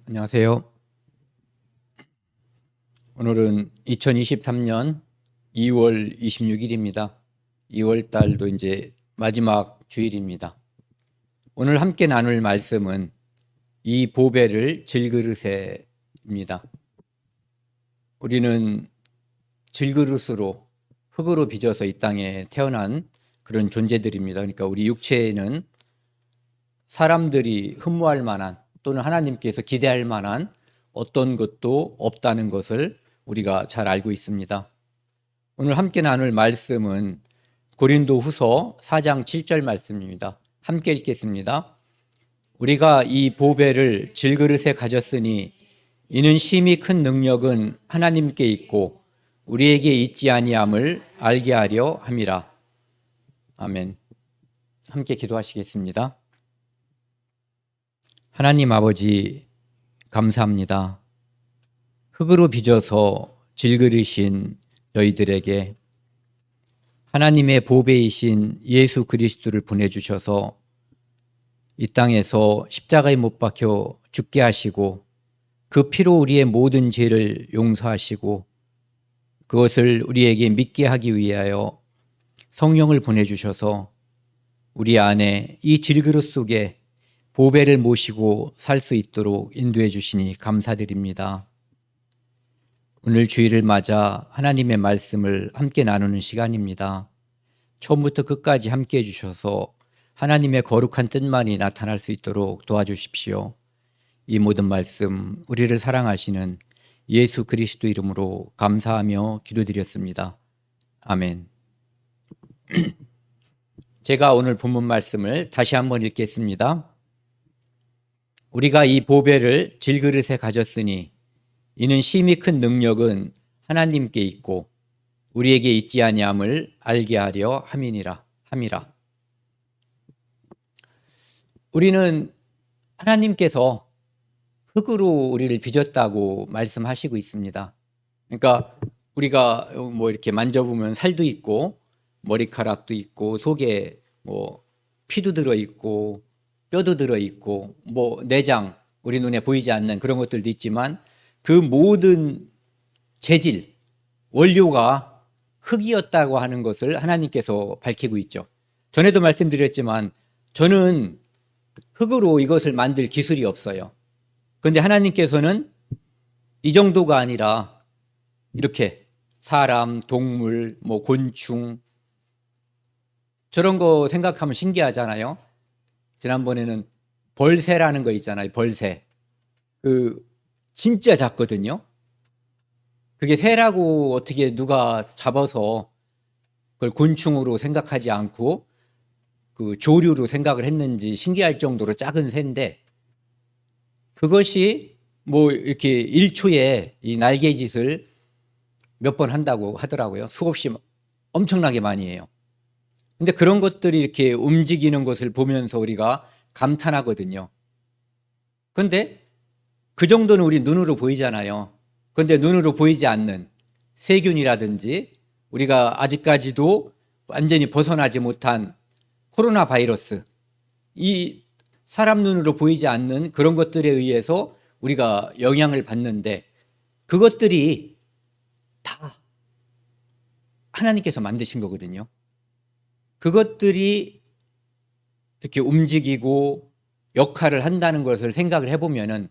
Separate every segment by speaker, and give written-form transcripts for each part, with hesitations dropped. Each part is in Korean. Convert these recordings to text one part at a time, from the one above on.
Speaker 1: 안녕하세요. 오늘은 2023년 2월 26일입니다. 2월 달도 이제 마지막 주일입니다. 오늘 함께 나눌 말씀은 이 보배를 질그릇에입니다. 우리는 질그릇으로 흙으로 빚어서 이 땅에 태어난 그런 존재들입니다. 그러니까 우리 육체에는 사람들이 흠모할 만한 또는 하나님께서 기대할 만한 어떤 것도 없다는 것을 우리가 잘 알고 있습니다. 오늘 함께 나눌 말씀은 고린도후서 4장 7절 말씀입니다. 함께 읽겠습니다. 우리가 이 보배를 질그릇에 가졌으니 이는 심히 큰 능력은 하나님께 있고 우리에게 있지 아니함을 알게 하려 함이라. 아멘. 함께 기도하시겠습니다. 하나님 아버지 감사합니다. 흙으로 빚어서 질그릇인 저희들에게 하나님의 보배이신 예수 그리스도를 보내주셔서 이 땅에서 십자가에 못 박혀 죽게 하시고 그 피로 우리의 모든 죄를 용서하시고 그것을 우리에게 믿게 하기 위하여 성령을 보내주셔서 우리 안에 이 질그릇 속에 보배를 모시고 살 수 있도록 인도해 주시니 감사드립니다. 오늘 주일을 맞아 하나님의 말씀을 함께 나누는 시간입니다. 처음부터 끝까지 함께 해주셔서 하나님의 거룩한 뜻만이 나타날 수 있도록 도와주십시오. 이 모든 말씀 우리를 사랑하시는 예수 그리스도 이름으로 감사하며 기도드렸습니다. 아멘. 제가 오늘 본문 말씀을 다시 한번 읽겠습니다. 우리가 이 보배를 질그릇에 가졌으니 이는 심히 큰 능력은 하나님께 있고 우리에게 있지 아니함을 알게 하려 함이라. 우리는 하나님께서 흙으로 우리를 빚었다고 말씀하시고 있습니다. 그러니까 우리가 이렇게 만져보면 살도 있고 머리카락도 있고 속에 피도 들어 있고 뼈도 들어있고 내장 우리 눈에 보이지 않는 그런 것들도 있지만 그 모든 재질 원료가 흙이었다고 하는 것을 하나님께서 밝히고 있죠. 전에도 말씀드렸지만 저는 흙으로 이것을 만들 기술이 없어요. 그런데 하나님께서는 이 정도가 아니라 이렇게 사람, 동물, 곤충 저런 거 생각하면 신기하잖아요. 지난번에는 벌새라는 거 있잖아요. 벌새. 진짜 작거든요. 그게 새라고 어떻게 누가 잡아서 그걸 곤충으로 생각하지 않고 조류로 생각을 했는지 신기할 정도로 작은 새인데 그것이 이렇게 1초에 이 날개짓을 몇 번 한다고 하더라고요. 수없이 엄청나게 많이 해요. 근데 그런 것들이 이렇게 움직이는 것을 보면서 우리가 감탄하거든요. 그런데 그 정도는 우리 눈으로 보이잖아요. 그런데 눈으로 보이지 않는 세균이라든지 우리가 아직까지도 완전히 벗어나지 못한 코로나 바이러스, 이 사람 눈으로 보이지 않는 그런 것들에 의해서 우리가 영향을 받는데 그것들이 다 하나님께서 만드신 거거든요. 그것들이 이렇게 움직이고 역할을 한다는 것을 생각을 해보면은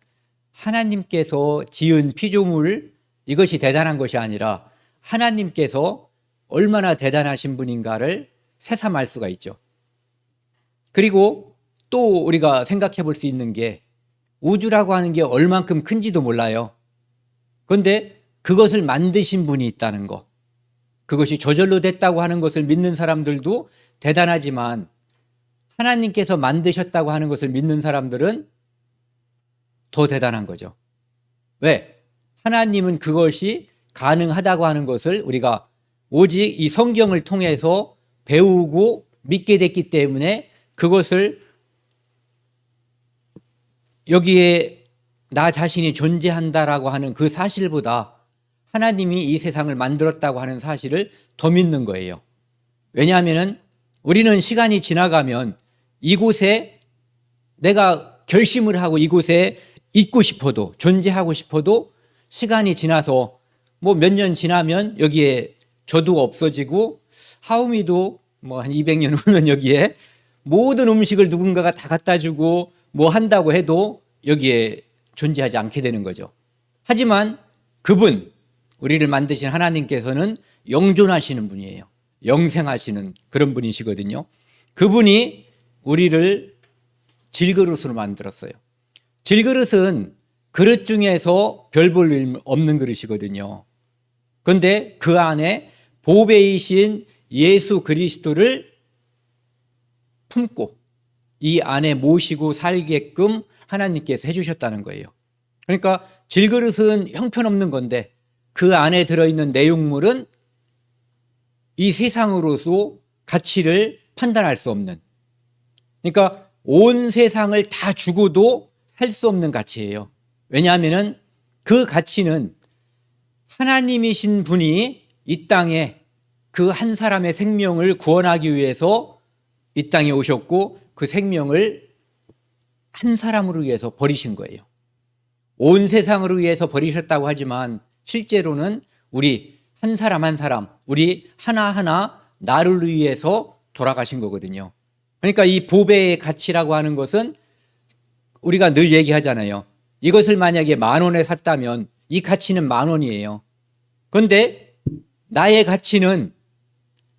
Speaker 1: 하나님께서 지은 피조물 이것이 대단한 것이 아니라 하나님께서 얼마나 대단하신 분인가를 새삼 알 수가 있죠. 그리고 또 우리가 생각해 볼 수 있는 게 우주라고 하는 게 얼만큼 큰지도 몰라요. 그런데 그것을 만드신 분이 있다는 거, 그것이 저절로 됐다고 하는 것을 믿는 사람들도 대단하지만 하나님께서 만드셨다고 하는 것을 믿는 사람들은 더 대단한 거죠. 왜? 하나님은 그것이 가능하다고 하는 것을 우리가 오직 이 성경을 통해서 배우고 믿게 됐기 때문에 그것을 여기에 나 자신이 존재한다라고 하는 그 사실보다 하나님이 이 세상을 만들었다고 하는 사실을 더 믿는 거예요. 왜냐하면 우리는 시간이 지나가면 이곳에 내가 결심을 하고 이곳에 있고 싶어도, 존재하고 싶어도 시간이 지나서 뭐 몇 년 지나면 여기에 저도 없어지고 하우미도 뭐 한 200년 후면 여기에 모든 음식을 누군가가 다 갖다 주고 뭐 한다고 해도 여기에 존재하지 않게 되는 거죠. 하지만 그분, 우리를 만드신 하나님께서는 영존하시는 분이에요. 영생하시는 그런 분이시거든요. 그분이 우리를 질그릇으로 만들었어요. 질그릇은 그릇 중에서 별 볼 일 없는 그릇이거든요. 그런데 그 안에 보배이신 예수 그리스도를 품고 이 안에 모시고 살게끔 하나님께서 해주셨다는 거예요. 그러니까 질그릇은 형편없는 건데 그 안에 들어있는 내용물은 이 세상으로서 가치를 판단할 수 없는, 그러니까 온 세상을 다 주고도 살 수 없는 가치예요. 왜냐하면 그 가치는 하나님이신 분이 이 땅에 그 한 사람의 생명을 구원하기 위해서 이 땅에 오셨고 그 생명을 한 사람으로 위해서 버리신 거예요. 온 세상을 위해서 버리셨다고 하지만 실제로는 우리 한 사람 한 사람, 우리 하나하나 나를 위해서 돌아가신 거거든요. 그러니까 이 보배의 가치라고 하는 것은 우리가 늘 얘기하잖아요. 이것을 만약에 10,000원에 샀다면 이 가치는 10,000원이에요. 그런데 나의 가치는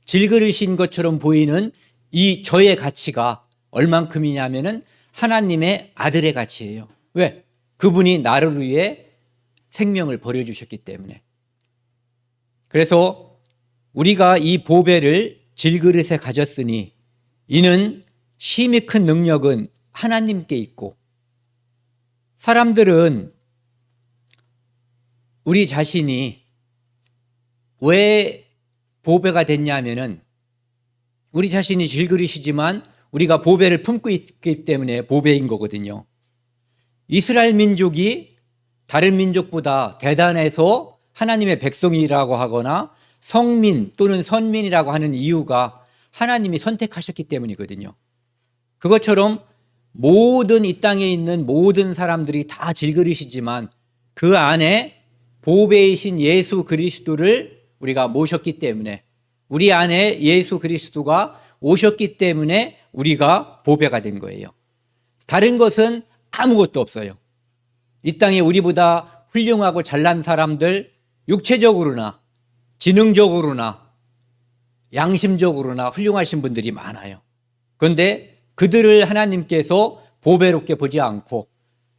Speaker 1: 질그릇인 것처럼 보이는 이 저의 가치가 얼만큼이냐면은 하나님의 아들의 가치예요. 왜? 그분이 나를 위해 생명을 버려주셨기 때문에. 그래서 우리가 이 보배를 질그릇에 가졌으니 이는 심히 큰 능력은 하나님께 있고, 사람들은 우리 자신이 왜 보배가 됐냐면은 우리 자신이 질그릇이지만 우리가 보배를 품고 있기 때문에 보배인 거거든요. 이스라엘 민족이 다른 민족보다 대단해서 하나님의 백성이라고 하거나 성민 또는 선민이라고 하는 이유가 하나님이 선택하셨기 때문이거든요. 그것처럼 모든 이 땅에 있는 모든 사람들이 다 질그릇이지만 그 안에 보배이신 예수 그리스도를 우리가 모셨기 때문에, 우리 안에 예수 그리스도가 오셨기 때문에 우리가 보배가 된 거예요. 다른 것은 아무것도 없어요. 이 땅에 우리보다 훌륭하고 잘난 사람들, 육체적으로나 지능적으로나 양심적으로나 훌륭하신 분들이 많아요. 그런데 그들을 하나님께서 보배롭게 보지 않고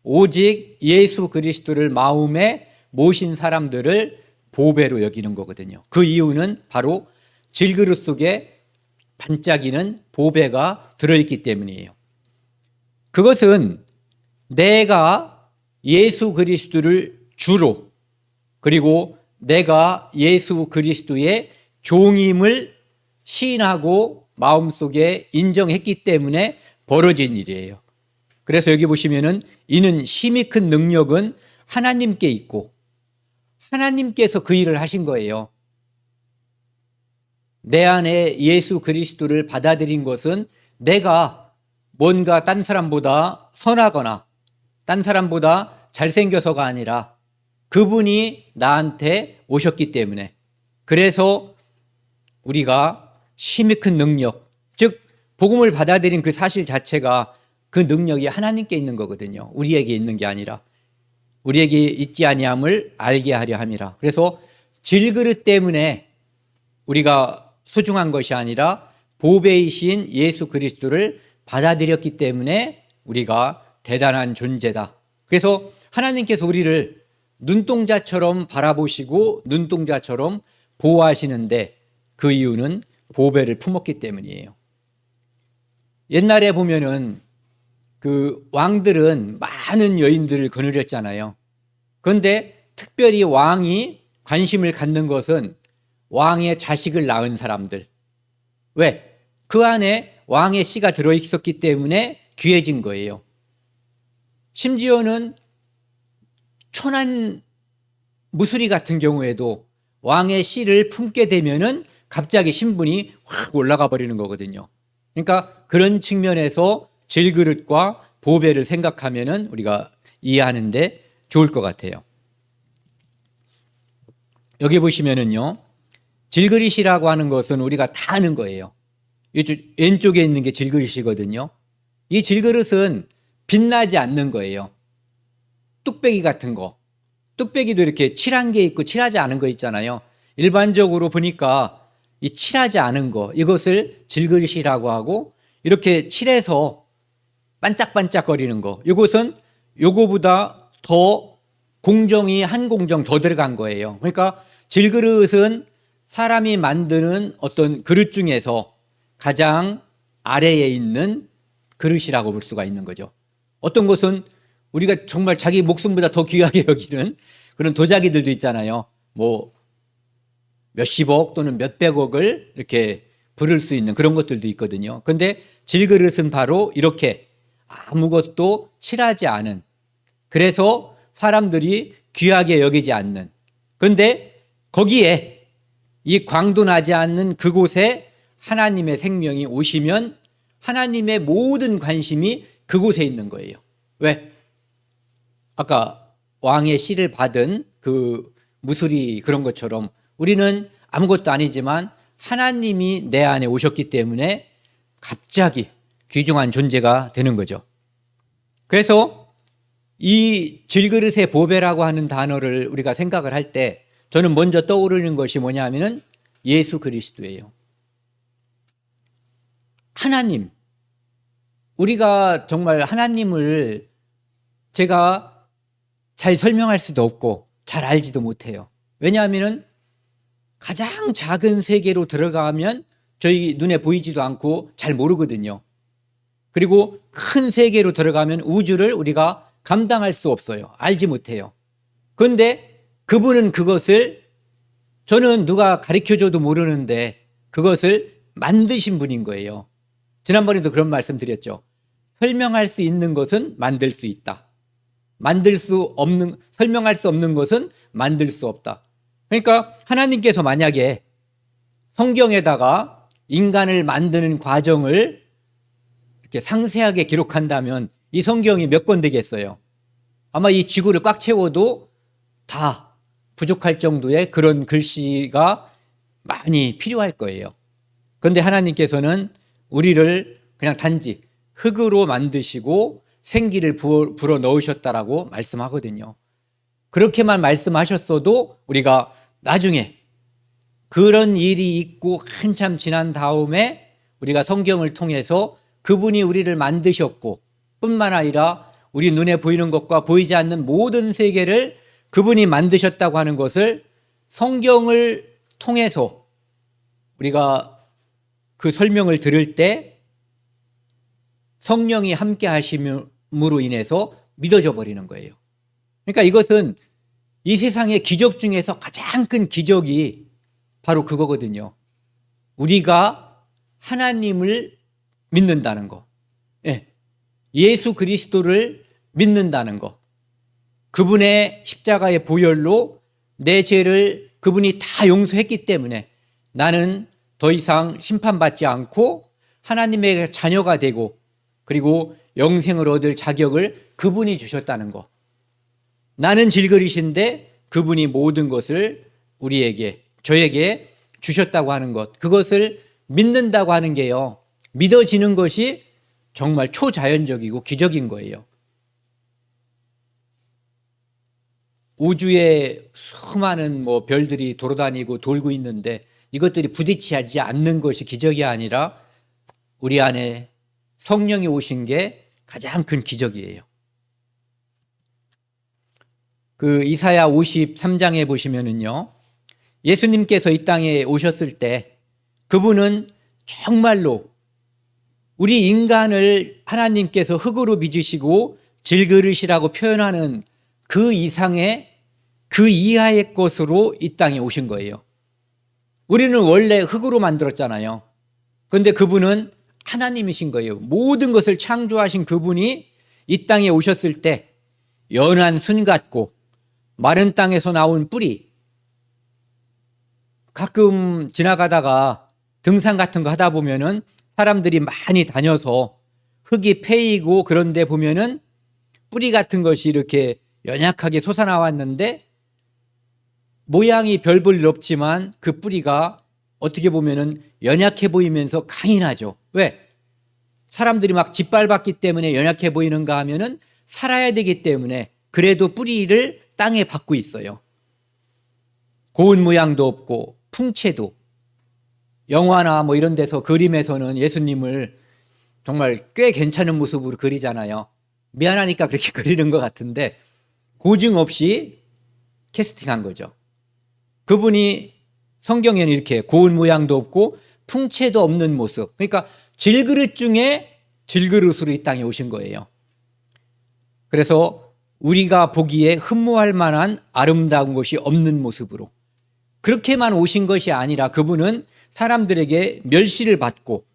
Speaker 1: 오직 예수 그리스도를 마음에 모신 사람들을 보배로 여기는 거거든요. 그 이유는 바로 질그릇 속에 반짝이는 보배가 들어있기 때문이에요. 그것은 내가 예수 그리스도를 주로, 그리고 내가 예수 그리스도의 종임을 시인하고 마음속에 인정했기 때문에 벌어진 일이에요. 그래서 여기 보시면은 이는 심히 큰 능력은 하나님께 있고 하나님께서 그 일을 하신 거예요. 내 안에 예수 그리스도를 받아들인 것은 내가 뭔가 딴 사람보다 선하거나 딴 사람보다 잘생겨서가 아니라 그분이 나한테 오셨기 때문에, 그래서 우리가 심히 큰 능력, 즉 복음을 받아들인 그 사실 자체가 그 능력이 하나님께 있는 거거든요. 우리에게 있는 게 아니라 우리에게 있지 아니함을 알게 하려 함이라. 그래서 질그릇 때문에 우리가 소중한 것이 아니라 보배이신 예수 그리스도를 받아들였기 때문에 우리가 대단한 존재다. 그래서 하나님께서 우리를 눈동자처럼 바라보시고 눈동자처럼 보호하시는데 그 이유는 보배를 품었기 때문이에요. 옛날에 보면은 그 왕들은 많은 여인들을 거느렸잖아요. 그런데 특별히 왕이 관심을 갖는 것은 왕의 자식을 낳은 사람들. 왜? 그 안에 왕의 씨가 들어있었기 때문에 귀해진 거예요. 심지어는 천한 무수리 같은 경우에도 왕의 씨를 품게 되면은 갑자기 신분이 확 올라가 버리는 거거든요. 그러니까 그런 측면에서 질그릇과 보배를 생각하면은 우리가 이해하는데 좋을 것 같아요. 여기 보시면은요, 질그릇이라고 하는 것은 우리가 다 아는 거예요. 왼쪽에 있는 게 질그릇이거든요. 이 질그릇은 빛나지 않는 거예요. 뚝배기 같은 거. 뚝배기도 이렇게 칠한 게 있고 칠하지 않은 거 있잖아요. 일반적으로 보니까 이 칠하지 않은 거, 이것을 질그릇이라고 하고, 이렇게 칠해서 반짝반짝거리는 거, 이것은 요거보다 더 공정이 한 공정 더 들어간 거예요. 그러니까 질그릇은 사람이 만드는 어떤 그릇 중에서 가장 아래에 있는 그릇이라고 볼 수가 있는 거죠. 어떤 것은 우리가 정말 자기 목숨보다 더 귀하게 여기는 그런 도자기들도 있잖아요. 뭐 몇십억 또는 몇백억을 이렇게 부를 수 있는 그런 것들도 있거든요. 그런데 질그릇은 바로 이렇게 아무것도 칠하지 않은, 그래서 사람들이 귀하게 여기지 않는, 그런데 거기에 이 광도 나지 않는 그곳에 하나님의 생명이 오시면 하나님의 모든 관심이 그곳에 있는 거예요. 왜? 아까 왕의 씨를 받은 그 무술이 그런 것처럼 우리는 아무것도 아니지만 하나님이 내 안에 오셨기 때문에 갑자기 귀중한 존재가 되는 거죠. 그래서 이 질그릇의 보배라고 하는 단어를 우리가 생각을 할 때 저는 먼저 떠오르는 것이 뭐냐면은 예수 그리스도예요. 하나님. 우리가 정말 하나님을 제가 잘 설명할 수도 없고 잘 알지도 못해요. 왜냐하면은 가장 작은 세계로 들어가면 저희 눈에 보이지도 않고 잘 모르거든요. 그리고 큰 세계로 들어가면 우주를 우리가 감당할 수 없어요. 알지 못해요. 그런데 그분은 그것을, 저는 누가 가르쳐줘도 모르는데 그것을 만드신 분인 거예요. 지난번에도 그런 말씀 드렸죠. 설명할 수 있는 것은 만들 수 있다. 설명할 수 없는 것은 만들 수 없다. 그러니까 하나님께서 만약에 성경에다가 인간을 만드는 과정을 이렇게 상세하게 기록한다면 이 성경이 몇 권 되겠어요? 아마 이 지구를 꽉 채워도 다 부족할 정도의 그런 글씨가 많이 필요할 거예요. 그런데 하나님께서는 우리를 그냥 단지 흙으로 만드시고 생기를 불어 넣으셨다라고 말씀하거든요. 그렇게만 말씀하셨어도 우리가 나중에 그런 일이 있고 한참 지난 다음에 우리가 성경을 통해서 그분이 우리를 만드셨고 뿐만 아니라 우리 눈에 보이는 것과 보이지 않는 모든 세계를 그분이 만드셨다고 하는 것을 성경을 통해서 우리가 그 설명을 들을 때 성령이 함께 하심으로 인해서 믿어져 버리는 거예요. 그러니까 이것은 이 세상의 기적 중에서 가장 큰 기적이 바로 그거거든요. 우리가 하나님을 믿는다는 거. 예수 그리스도를 믿는다는 거. 그분의 십자가의 보혈로 내 죄를 그분이 다 용서했기 때문에 나는 더 이상 심판받지 않고 하나님의 자녀가 되고 그리고 영생을 얻을 자격을 그분이 주셨다는 거. 나는 질그릇인데 그분이 모든 것을 저에게 주셨다고 하는 것. 그것을 믿는다고 하는 게요. 믿어지는 것이 정말 초자연적이고 기적인 거예요. 우주에 수많은 별들이 돌아다니고 돌고 있는데 이것들이 부딪히지 않는 것이 기적이 아니라 우리 안에 성령이 오신 게 가장 큰 기적이에요. 그 이사야 53장에 보시면은요, 예수님께서 이 땅에 오셨을 때 그분은 정말로 우리 인간을 하나님께서 흙으로 빚으시고 질그릇이라고 표현하는 그 이상의 그 이하의 것으로 이 땅에 오신 거예요. 우리는 원래 흙으로 만들었잖아요. 그런데 그분은 하나님이신 거예요. 모든 것을 창조하신 그분이 이 땅에 오셨을 때 연한 순 같고 마른 땅에서 나온 뿌리, 가끔 지나가다가 등산 같은 거 하다 보면은 사람들이 많이 다녀서 흙이 패이고 그런데 보면은 뿌리 같은 것이 이렇게 연약하게 솟아나왔는데 모양이 별 볼 일 없지만 그 뿌리가 어떻게 보면은 연약해 보이면서 강인하죠. 왜? 사람들이 막 짓밟았기 때문에 연약해 보이는가 하면은 살아야 되기 때문에 그래도 뿌리를 땅에 박고 있어요. 고운 모양도 없고 풍채도, 영화나 뭐 이런 데서 그림에서는 예수님을 정말 꽤 괜찮은 모습으로 그리잖아요. 미안하니까 그렇게 그리는 것 같은데 고증 없이 캐스팅한 거죠. 그분이 성경에는 이렇게 고운 모양도 없고 풍채도 없는 모습, 그러니까 질그릇 중에 질그릇으로 이 땅에 오신 거예요. 그래서 우리가 보기에 흠모할 만한 아름다운 것이 없는 모습으로, 그렇게만 오신 것이 아니라 그분은 사람들에게 멸시를 받고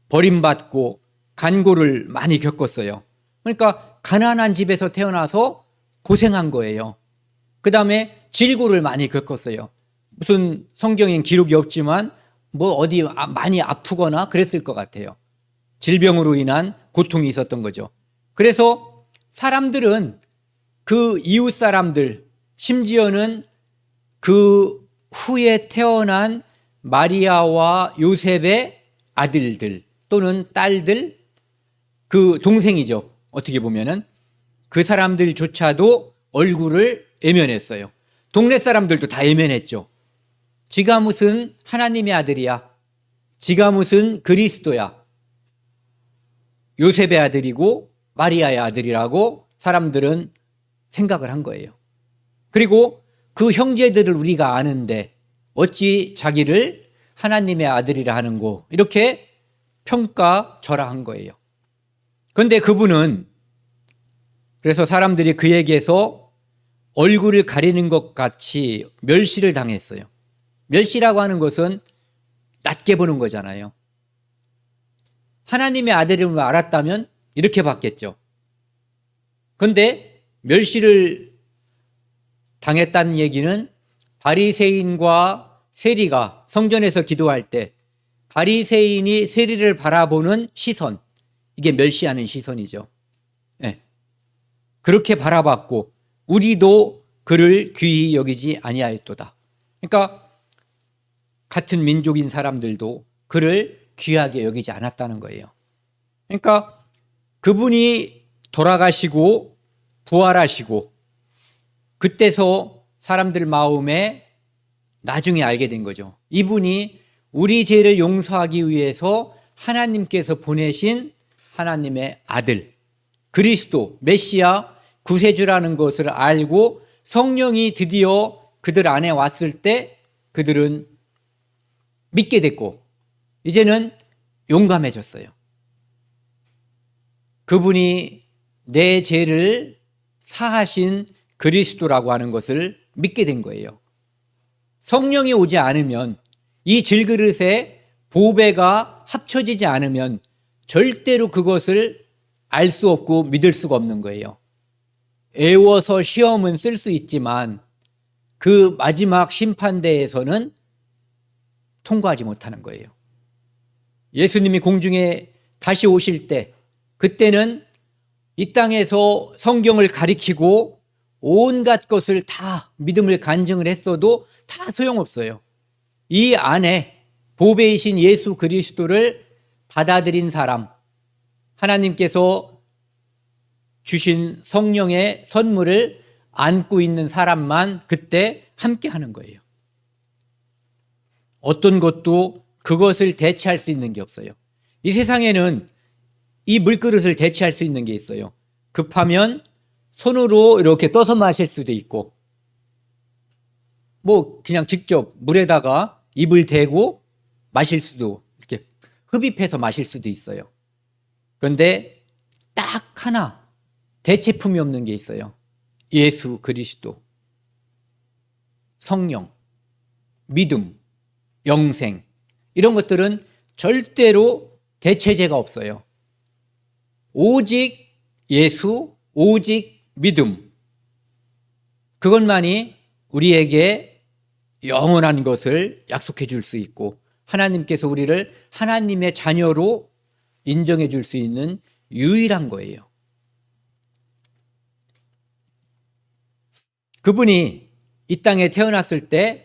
Speaker 1: 버림받고 간고를 많이 겪었어요. 그러니까 가난한 집에서 태어나서 고생한 거예요. 그 다음에 질고를 많이 겪었어요. 무슨 성경엔 기록이 없지만 뭐 어디 많이 아프거나 그랬을 것 같아요. 질병으로 인한 고통이 있었던 거죠. 그래서 사람들은 그 이웃 사람들, 심지어는 그 후에 태어난 마리아와 요셉의 아들들 또는 딸들, 그 동생이죠. 어떻게 보면은 그 사람들조차도 얼굴을 애면했어요. 동네 사람들도 다 애면했죠. 지가 무슨 하나님의 아들이야. 지가 무슨 그리스도야. 요셉의 아들이고 마리아의 아들이라고 사람들은 생각을 한 거예요. 그리고 그 형제들을 우리가 아는데 어찌 자기를 하나님의 아들이라 하는고, 이렇게 평가절하한 거예요. 그런데 그분은, 그래서 사람들이 그에게서 얼굴을 가리는 것 같이 멸시를 당했어요. 멸시라고 하는 것은 낮게 보는 거잖아요. 하나님의 아들임을 알았다면 이렇게 봤겠죠. 그런데 멸시를 당했다는 얘기는 바리새인과 세리가 성전에서 기도할 때 바리새인이 세리를 바라보는 시선, 이게 멸시하는 시선이죠. 네. 그렇게 바라봤고 우리도 그를 귀히 여기지 아니하였도다. 그러니까 같은 민족인 사람들도 그를 귀하게 여기지 않았다는 거예요. 그러니까 그분이 돌아가시고 부활하시고 그때서 사람들 마음에 나중에 알게 된 거죠. 이분이 우리 죄를 용서하기 위해서 하나님께서 보내신 하나님의 아들, 그리스도, 메시아, 구세주라는 것을 알고 성령이 드디어 그들 안에 왔을 때 그들은 믿게 됐고 이제는 용감해졌어요. 그분이 내 죄를 사하신 그리스도라고 하는 것을 믿게 된 거예요. 성령이 오지 않으면, 이 질그릇에 보배가 합쳐지지 않으면 절대로 그것을 알 수 없고 믿을 수가 없는 거예요. 애워서 시험은 쓸 수 있지만 그 마지막 심판대에서는 통과하지 못하는 거예요. 예수님이 공중에 다시 오실 때, 그때는 이 땅에서 성경을 가리키고 온갖 것을 다 믿음을 간증을 했어도 다 소용없어요. 이 안에 보배이신 예수 그리스도를 받아들인 사람, 하나님께서 주신 성령의 선물을 안고 있는 사람만 그때 함께 하는 거예요. 어떤 것도 그것을 대체할 수 있는 게 없어요. 이 세상에는 이 물그릇을 대체할 수 있는 게 있어요. 급하면 손으로 이렇게 떠서 마실 수도 있고, 뭐 그냥 직접 물에다가 입을 대고 마실 수도, 이렇게 흡입해서 마실 수도 있어요. 그런데 딱 하나 대체품이 없는 게 있어요. 예수 그리스도, 성령, 믿음, 영생, 이런 것들은 절대로 대체제가 없어요. 오직 예수, 오직 믿음, 그것만이 우리에게 영원한 것을 약속해 줄 수 있고 하나님께서 우리를 하나님의 자녀로 인정해 줄 수 있는 유일한 거예요. 그분이 이 땅에 태어났을 때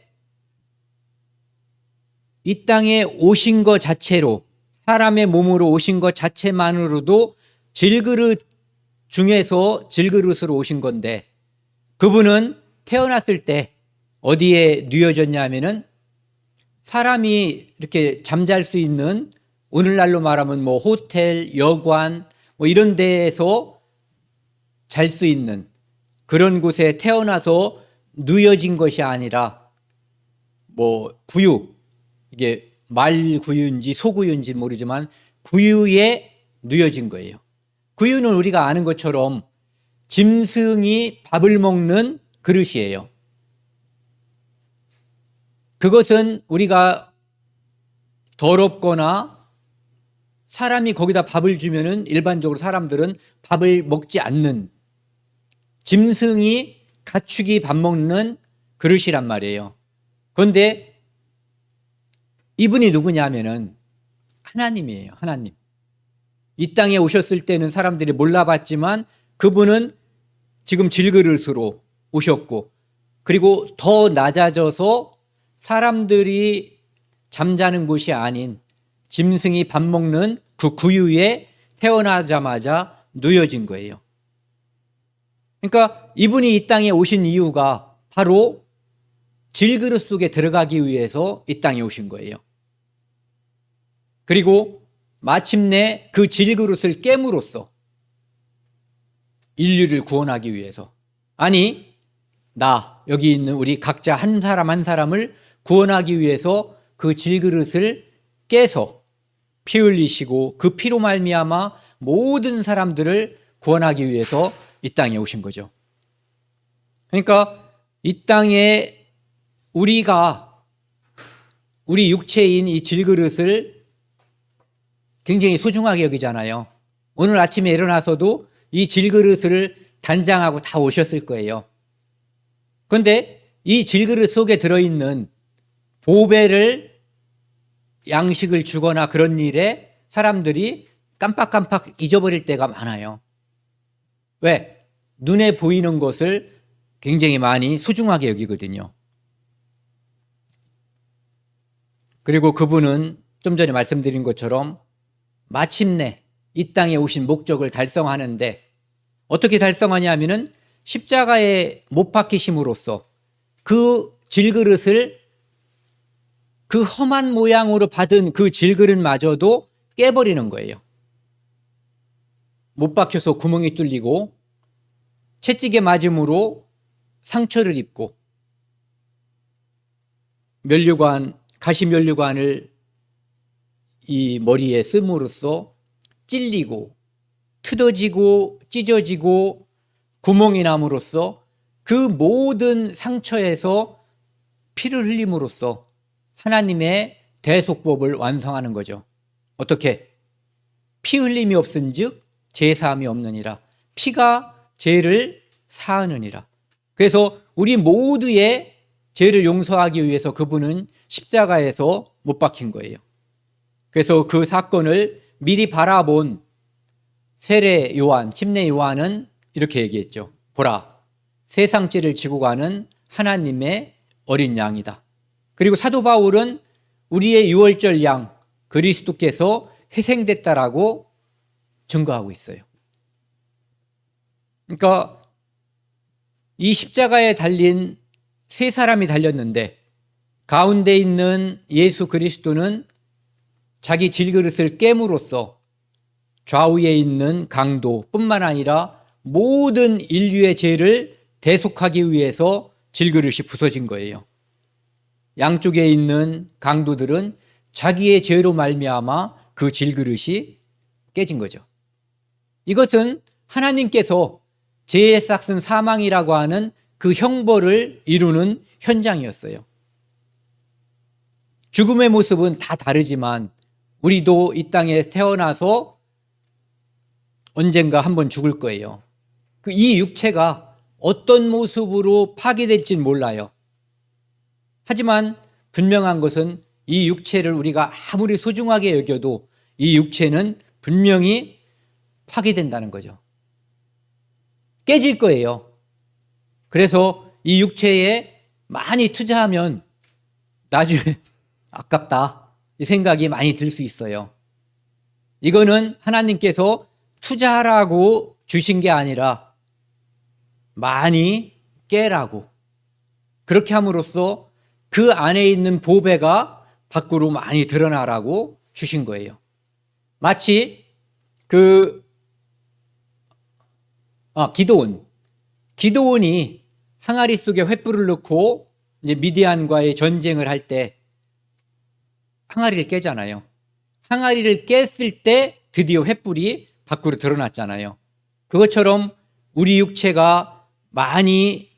Speaker 1: 이 땅에 오신 것 자체로, 사람의 몸으로 오신 것 자체만으로도 질그릇 중에서 질그릇으로 오신 건데, 그분은 태어났을 때 어디에 누워졌냐 하면은 사람이 이렇게 잠잘 수 있는, 오늘날로 말하면 뭐 호텔, 여관 뭐 이런 데에서 잘 수 있는 그런 곳에 태어나서 누워진 것이 아니라 뭐 구유, 이게 말 구유인지 소 구유인지 모르지만 구유에 누워진 거예요. 구유는 우리가 아는 것처럼 짐승이 밥을 먹는 그릇이에요. 그것은 우리가 더럽거나 사람이 거기다 밥을 주면은 일반적으로 사람들은 밥을 먹지 않는, 짐승이 가축이 밥 먹는 그릇이란 말이에요. 그런데 이분이 누구냐면은 하나님이에요. 하나님. 이 땅에 오셨을 때는 사람들이 몰라봤지만 그분은 지금 질그릇으로 오셨고, 그리고 더 낮아져서 사람들이 잠자는 곳이 아닌 짐승이 밥 먹는 그 구유에 태어나자마자 누워진 거예요. 그러니까 이분이 이 땅에 오신 이유가 바로 질그릇 속에 들어가기 위해서 이 땅에 오신 거예요. 그리고 마침내 그 질그릇을 깨므로써 인류를 구원하기 위해서, 아니 여기 있는 우리 각자 한 사람 한 사람을 구원하기 위해서 그 질그릇을 깨서 피 흘리시고 그 피로 말미암아 모든 사람들을 구원하기 위해서 이 땅에 오신 거죠. 그러니까 이 땅에 우리 육체인 이 질그릇을 굉장히 소중하게 여기잖아요. 오늘 아침에 일어나서도 이 질그릇을 단장하고 다 오셨을 거예요. 그런데 이 질그릇 속에 들어있는 보배를, 양식을 주거나 그런 일에 사람들이 깜빡깜빡 잊어버릴 때가 많아요. 왜? 눈에 보이는 것을 굉장히 많이 소중하게 여기거든요. 그리고 그분은 좀 전에 말씀드린 것처럼 마침내 이 땅에 오신 목적을 달성하는데, 어떻게 달성하냐 하면은 십자가에 못 박히심으로써 그 질그릇을, 그 험한 모양으로 받은 그 질그릇마저도 깨버리는 거예요. 못 박혀서 구멍이 뚫리고 채찍에 맞음으로 상처를 입고 가시면류관을 이 머리에 씀으로써 찔리고 트어지고 찢어지고 구멍이 남으로써 그 모든 상처에서 피를 흘림으로써 하나님의 대속법을 완성하는 거죠. 어떻게? 피 흘림이 없은즉 죄사함이 없느니라. 피가 죄를 사하느니라. 그래서 우리 모두의 죄를 용서하기 위해서 그분은 십자가에서 못 박힌 거예요. 그래서 그 사건을 미리 바라본 세례 요한, 침례 요한은 이렇게 얘기했죠. 보라, 세상 죄를 지고 가는 하나님의 어린 양이다. 그리고 사도 바울은 우리의 유월절 양 그리스도께서 희생됐다라고 증거하고 있어요. 그러니까 이 십자가에 달린 세 사람이 달렸는데 가운데 있는 예수 그리스도는 자기 질그릇을 깨므로써 좌우에 있는 강도뿐만 아니라 모든 인류의 죄를 대속하기 위해서 질그릇이 부서진 거예요. 양쪽에 있는 강도들은 자기의 죄로 말미암아 그 질그릇이 깨진 거죠. 이것은 하나님께서 죄의 싹슨 사망이라고 하는 그 형벌을 이루는 현장이었어요. 죽음의 모습은 다 다르지만 우리도 이 땅에 태어나서 언젠가 한번 죽을 거예요. 이 육체가 어떤 모습으로 파괴될지는 몰라요. 하지만 분명한 것은 이 육체를 우리가 아무리 소중하게 여겨도 이 육체는 분명히 파괴된다는 거죠. 깨질 거예요. 그래서 이 육체에 많이 투자하면 나중에 아깝다 이 생각이 많이 들 수 있어요. 이거는 하나님께서 투자하라고 주신 게 아니라 많이 깨라고, 그렇게 함으로써 그 안에 있는 보배가 밖으로 많이 드러나라고 주신 거예요. 마치 기드온이 항아리 속에 횃불을 넣고 이제 미디안과의 전쟁을 할 때 항아리를 깨잖아요. 항아리를 깼을 때 드디어 횃불이 밖으로 드러났잖아요. 그것처럼 우리 육체가 많이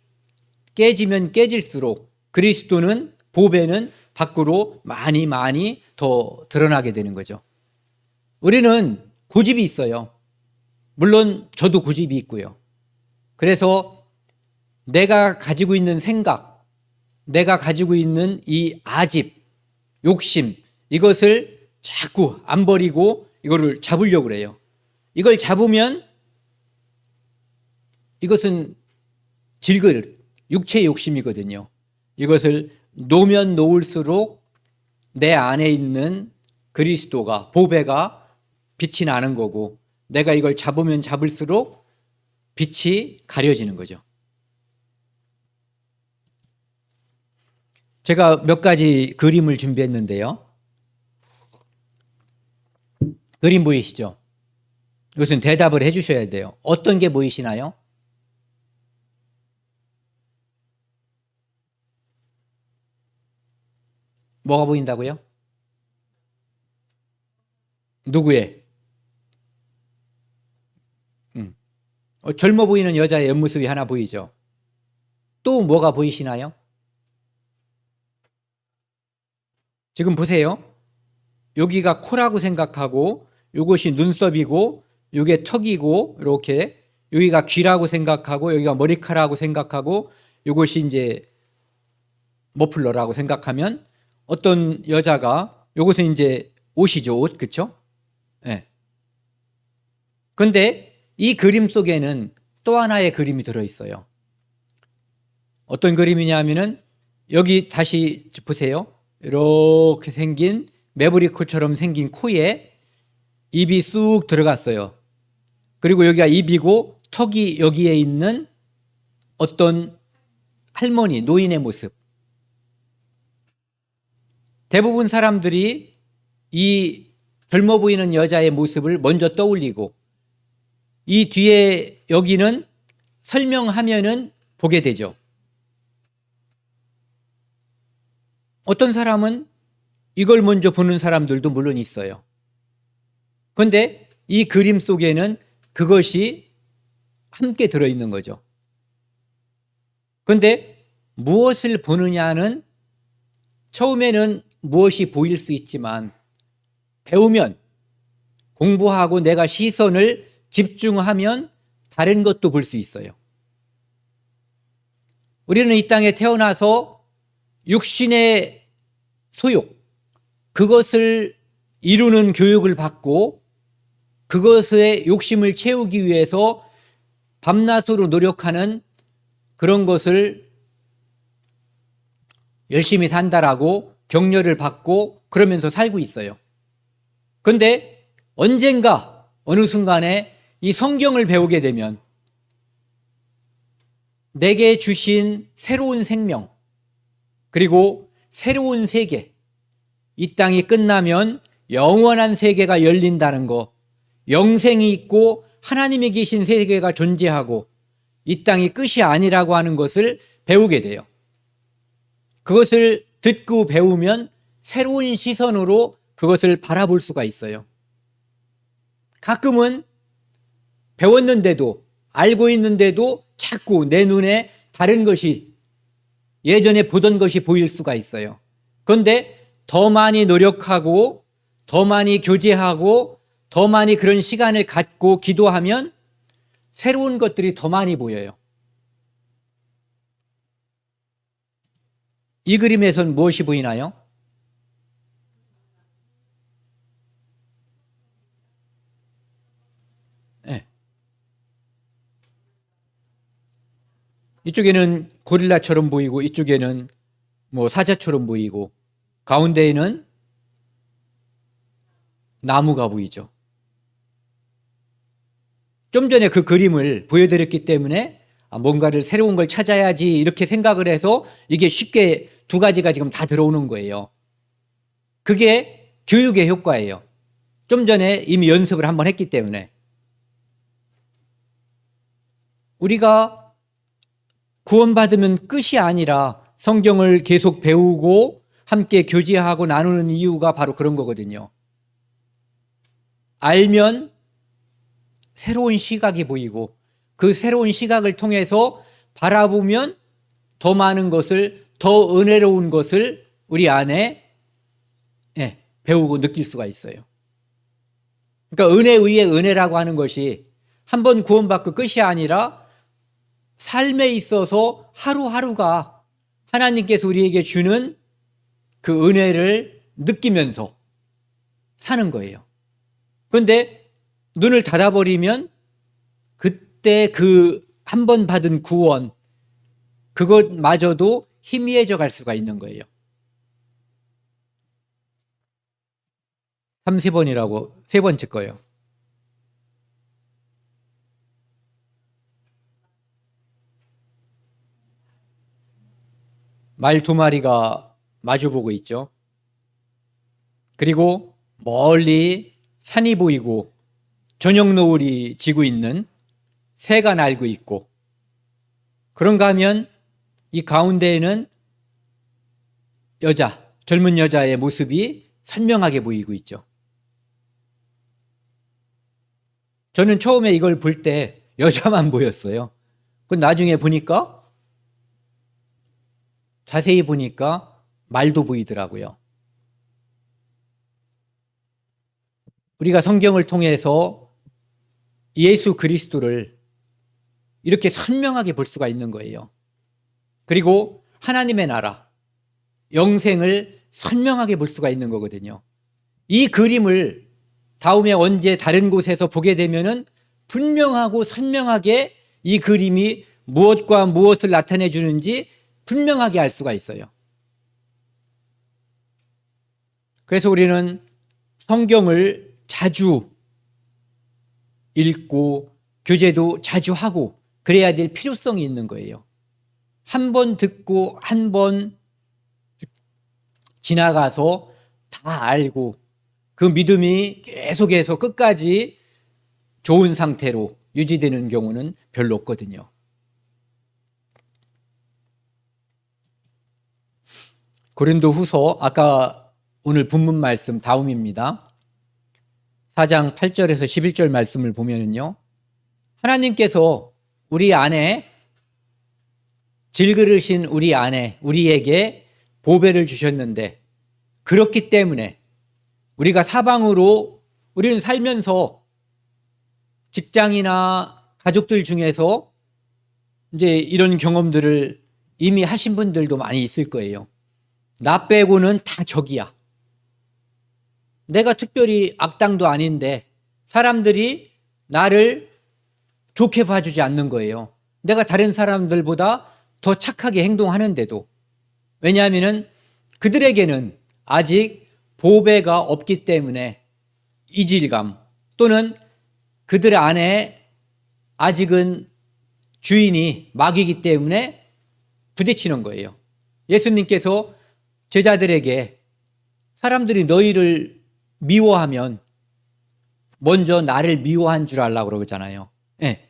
Speaker 1: 깨지면 깨질수록 그리스도는, 보배는 밖으로 많이 더 드러나게 되는 거죠. 우리는 고집이 있어요. 물론 저도 고집이 있고요. 그래서 내가 가지고 있는 생각, 내가 가지고 있는 이 아집, 욕심, 이것을 자꾸 안 버리고 이거를 잡으려고 그래요. 이걸 잡으면 이것은 육체의 욕심이거든요. 이것을 놓으면 놓을수록 내 안에 있는 그리스도가, 보배가 빛이 나는 거고, 내가 이걸 잡으면 잡을수록 빛이 가려지는 거죠. 제가 몇 가지 그림을 준비했는데요. 그림 보이시죠? 이것은 대답을 해 주셔야 돼요. 어떤 게 보이시나요? 뭐가 보인다고요? 누구의? 젊어 보이는 여자의 옆모습이 하나 보이죠? 또 뭐가 보이시나요? 지금 보세요. 여기가 코라고 생각하고, 이것이 눈썹이고, 이게 턱이고, 이렇게 여기가 귀라고 생각하고, 여기가 머리카락이라고 생각하고, 이것이 이제 머플러라고 생각하면 어떤 여자가, 이것은 이제 옷이죠, 옷, 그렇죠? 네. 그런데 이 그림 속에는 또 하나의 그림이 들어있어요. 어떤 그림이냐면은 여기 다시 보세요. 이렇게 생긴 매부리코처럼 생긴 코에 입이 쑥 들어갔어요. 그리고 여기가 입이고 턱이 여기에 있는 어떤 할머니, 노인의 모습. 대부분 사람들이 이 젊어 보이는 여자의 모습을 먼저 떠올리고, 이 뒤에 여기는 설명하면은 보게 되죠. 어떤 사람은 이걸 먼저 보는 사람들도 물론 있어요. 그런데 이 그림 속에는 그것이 함께 들어있는 거죠. 그런데 무엇을 보느냐는 처음에는 무엇이 보일 수 있지만 배우면, 공부하고 내가 시선을 집중하면 다른 것도 볼 수 있어요. 우리는 이 땅에 태어나서 육신의 소욕, 그것을 이루는 교육을 받고 그것의 욕심을 채우기 위해서 밤낮으로 노력하는 그런 것을 열심히 산다라고 격려를 받고 그러면서 살고 있어요. 그런데 언젠가 어느 순간에 이 성경을 배우게 되면 내게 주신 새로운 생명, 그리고 새로운 세계, 이 땅이 끝나면 영원한 세계가 열린다는 거, 영생이 있고 하나님이 계신 세계가 존재하고 이 땅이 끝이 아니라고 하는 것을 배우게 돼요. 그것을 듣고 배우면 새로운 시선으로 그것을 바라볼 수가 있어요. 가끔은 배웠는데도, 알고 있는데도 자꾸 내 눈에 다른 것이, 예전에 보던 것이 보일 수가 있어요. 그런데 더 많이 노력하고 더 많이 교제하고 더 많이 그런 시간을 갖고 기도하면 새로운 것들이 더 많이 보여요. 이 그림에선 무엇이 보이나요? 네. 이쪽에는 고릴라처럼 보이고 이쪽에는 뭐 사자처럼 보이고 가운데에는 나무가 보이죠. 좀 전에 그 그림을 보여드렸기 때문에 뭔가를 새로운 걸 찾아야지 이렇게 생각을 해서 이게 쉽게 두 가지가 지금 다 들어오는 거예요. 그게 교육의 효과예요. 좀 전에 이미 연습을 한번 했기 때문에. 우리가 구원받으면 끝이 아니라 성경을 계속 배우고 함께 교제하고 나누는 이유가 바로 그런 거거든요. 알면 새로운 시각이 보이고 그 새로운 시각을 통해서 바라보면 더 많은 것을, 더 은혜로운 것을 우리 안에 배우고 느낄 수가 있어요. 그러니까 은혜 위에 은혜라고 하는 것이 한 번 구원받고 끝이 아니라 삶에 있어서 하루하루가 하나님께서 우리에게 주는 그 은혜를 느끼면서 사는 거예요. 그런데 눈을 닫아버리면 그때 그 한 번 받은 구원, 그것마저도 희미해져 갈 수가 있는 거예요. 30번이라고 세 번째 거예요. 말 두 마리가 마주보고 있죠. 그리고 멀리 산이 보이고 저녁 노을이 지고 있는 새가 날고 있고, 그런가 하면 이 가운데에는 여자, 젊은 여자의 모습이 선명하게 보이고 있죠. 저는 처음에 이걸 볼 때 여자만 보였어요. 그 나중에 보니까, 자세히 보니까 말도 보이더라고요. 우리가 성경을 통해서 예수 그리스도를 이렇게 선명하게 볼 수가 있는 거예요. 그리고 하나님의 나라, 영생을 선명하게 볼 수가 있는 거거든요. 이 그림을 다음에 언제 다른 곳에서 보게 되면은 분명하고 선명하게 이 그림이 무엇과 무엇을 나타내 주는지 분명하게 알 수가 있어요. 그래서 우리는 성경을 자주 읽고 교제도 자주 하고 그래야 될 필요성이 있는 거예요. 한 번 듣고 한 번 지나가서 다 알고 그 믿음이 계속해서 끝까지 좋은 상태로 유지되는 경우는 별로 없거든요. 고린도후서, 아까 오늘 본문 말씀 다음입니다. 4장 8절에서 11절 말씀을 보면은요, 하나님께서 우리 안에, 질그르신 우리 안에 우리에게 보배를 주셨는데, 그렇기 때문에 우리가 사방으로, 우리는 살면서 직장이나 가족들 중에서 이제 이런 경험들을 이미 하신 분들도 많이 있을 거예요. 나 빼고는 다 적이야. 내가 특별히 악당도 아닌데 사람들이 나를 좋게 봐주지 않는 거예요. 내가 다른 사람들보다 더 착하게 행동하는데도. 왜냐하면 그들에게는 아직 보배가 없기 때문에 이질감, 또는 그들 안에 아직은 주인이 마귀이기 때문에 부딪히는 거예요. 예수님께서 제자들에게 사람들이 너희를 미워하면 먼저 나를 미워한 줄 알라고 그러잖아요. 네.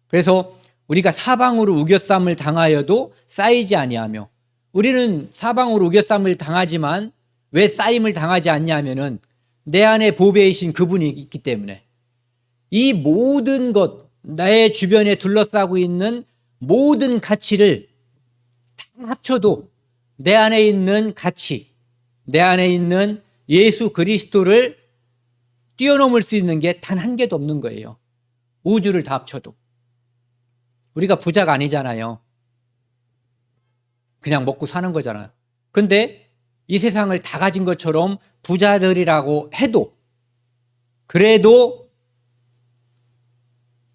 Speaker 1: 그래서 우리가 사방으로 우겨쌈을 당하여도 쌓이지 아니하며, 우리는 사방으로 우겨쌈을 당하지만 왜 쌓임을 당하지 않냐면은 내 안에 보배이신 그분이 있기 때문에. 이 모든 것, 나의 주변에 둘러싸고 있는 모든 가치를 다 합쳐도 내 안에 있는 가치, 내 안에 있는 예수 그리스도를 뛰어넘을 수 있는 게 단 한 개도 없는 거예요. 우주를 다 합쳐도. 우리가 부자가 아니잖아요. 그냥 먹고 사는 거잖아요. 근데 이 세상을 다 가진 것처럼 부자들이라고 해도, 그래도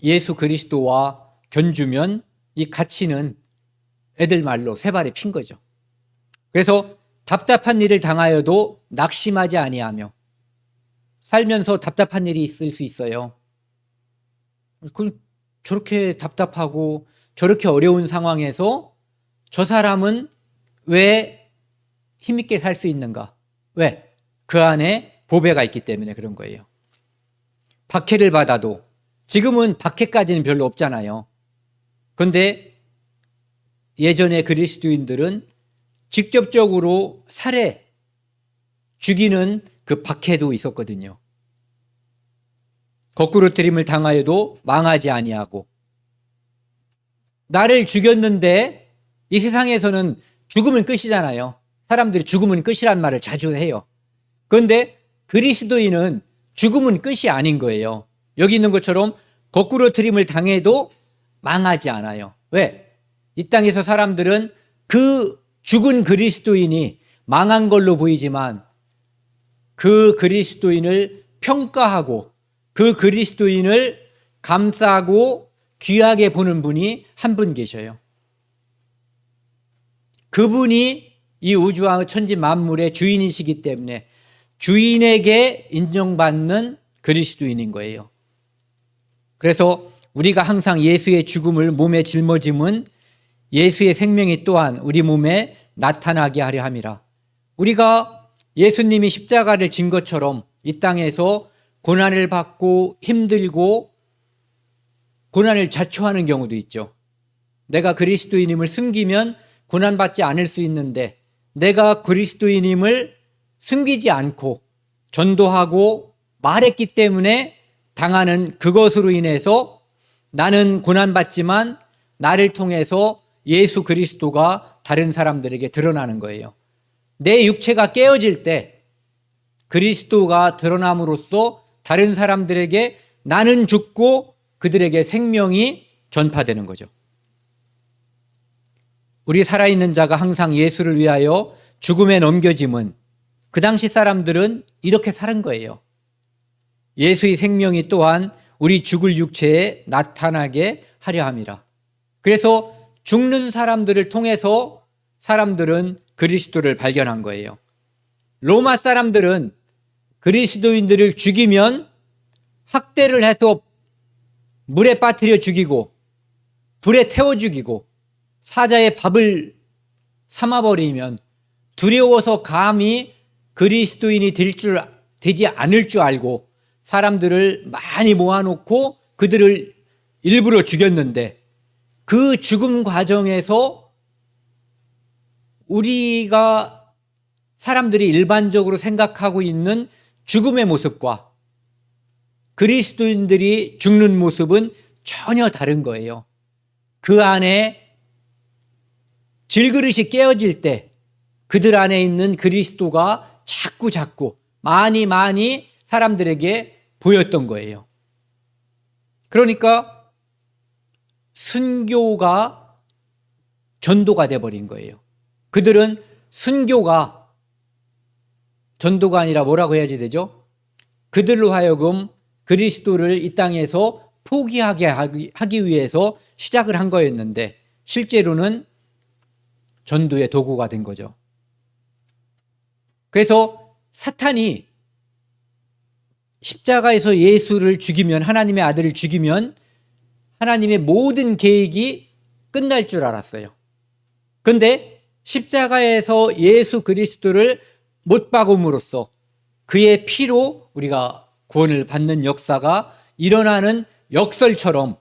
Speaker 1: 예수 그리스도와 견주면 이 가치는 애들 말로 세 발에 핀 거죠. 그래서 답답한 일을 당하여도 낙심하지 아니하며, 살면서 답답한 일이 있을 수 있어요. 그럼 저렇게 답답하고 저렇게 어려운 상황에서 저 사람은 왜 힘있게 살 수 있는가? 왜? 그 안에 보배가 있기 때문에 그런 거예요. 박해를 받아도, 지금은 박해까지는 별로 없잖아요. 그런데 예전에 그리스도인들은 직접적으로 살해, 죽이는 그 박해도 있었거든요. 거꾸로 들임을 당하여도 망하지 아니하고, 나를 죽였는데 이 세상에서는 죽음은 끝이잖아요. 사람들이 죽음은 끝이란 말을 자주 해요. 그런데 그리스도인은 죽음은 끝이 아닌 거예요. 여기 있는 것처럼 거꾸로 들임을 당해도 망하지 않아요. 왜? 이 땅에서 사람들은 그 죽은 그리스도인이 망한 걸로 보이지만, 그 그리스도인을 평가하고 그 그리스도인을 감싸고 귀하게 보는 분이 한 분 계셔요. 그분이 이 우주와 천지 만물의 주인이시기 때문에 주인에게 인정받는 그리스도인인 거예요. 그래서 우리가 항상 예수의 죽음을 몸에 짊어짐은 예수의 생명이 또한 우리 몸에 나타나게 하려 함이라. 우리가 예수님이 십자가를 진 것처럼 이 땅에서 고난을 받고 힘들고 고난을 자초하는 경우도 있죠. 내가 그리스도인임을 숨기면 고난받지 않을 수 있는데, 내가 그리스도인임을 숨기지 않고 전도하고 말했기 때문에 당하는 그것으로 인해서 나는 고난받지만 나를 통해서 예수 그리스도가 다른 사람들에게 드러나는 거예요. 내 육체가 깨어질 때 그리스도가 드러남으로써 다른 사람들에게 나는 죽고 그들에게 생명이 전파되는 거죠. 우리 살아있는 자가 항상 예수를 위하여 죽음에 넘겨짐은, 그 당시 사람들은 이렇게 사는 거예요. 예수의 생명이 또한 우리 죽을 육체에 나타나게 하려 함이라. 그래서 죽는 사람들을 통해서 사람들은 그리스도를 발견한 거예요. 로마 사람들은 그리스도인들을 죽이면 학대를 해서 물에 빠뜨려 죽이고 불에 태워 죽이고 사자의 밥을 삼아버리면 두려워서 감히 그리스도인이 되지 않을 줄 알고 사람들을 많이 모아놓고 그들을 일부러 죽였는데, 그 죽음 과정에서 우리가 사람들이 일반적으로 생각하고 있는 죽음의 모습과 그리스도인들이 죽는 모습은 전혀 다른 거예요. 그 안에 질그릇이 깨어질 때 그들 안에 있는 그리스도가 자꾸 많이 사람들에게 보였던 거예요. 그러니까 순교가 전도가 돼버린 거예요. 그들은 순교가 전도가 아니라 뭐라고 해야지 되죠? 그들로 하여금 그리스도를 이 땅에서 포기하게 하기 위해서 시작을 한 거였는데, 실제로는 전도의 도구가 된 거죠. 그래서 사탄이 십자가에서 예수를 죽이면, 하나님의 아들을 죽이면 하나님의 모든 계획이 끝날 줄 알았어요. 그런데 십자가에서 예수 그리스도를 못 박음으로써 그의 피로 우리가 구원을 받는 역사가 일어나는 역설처럼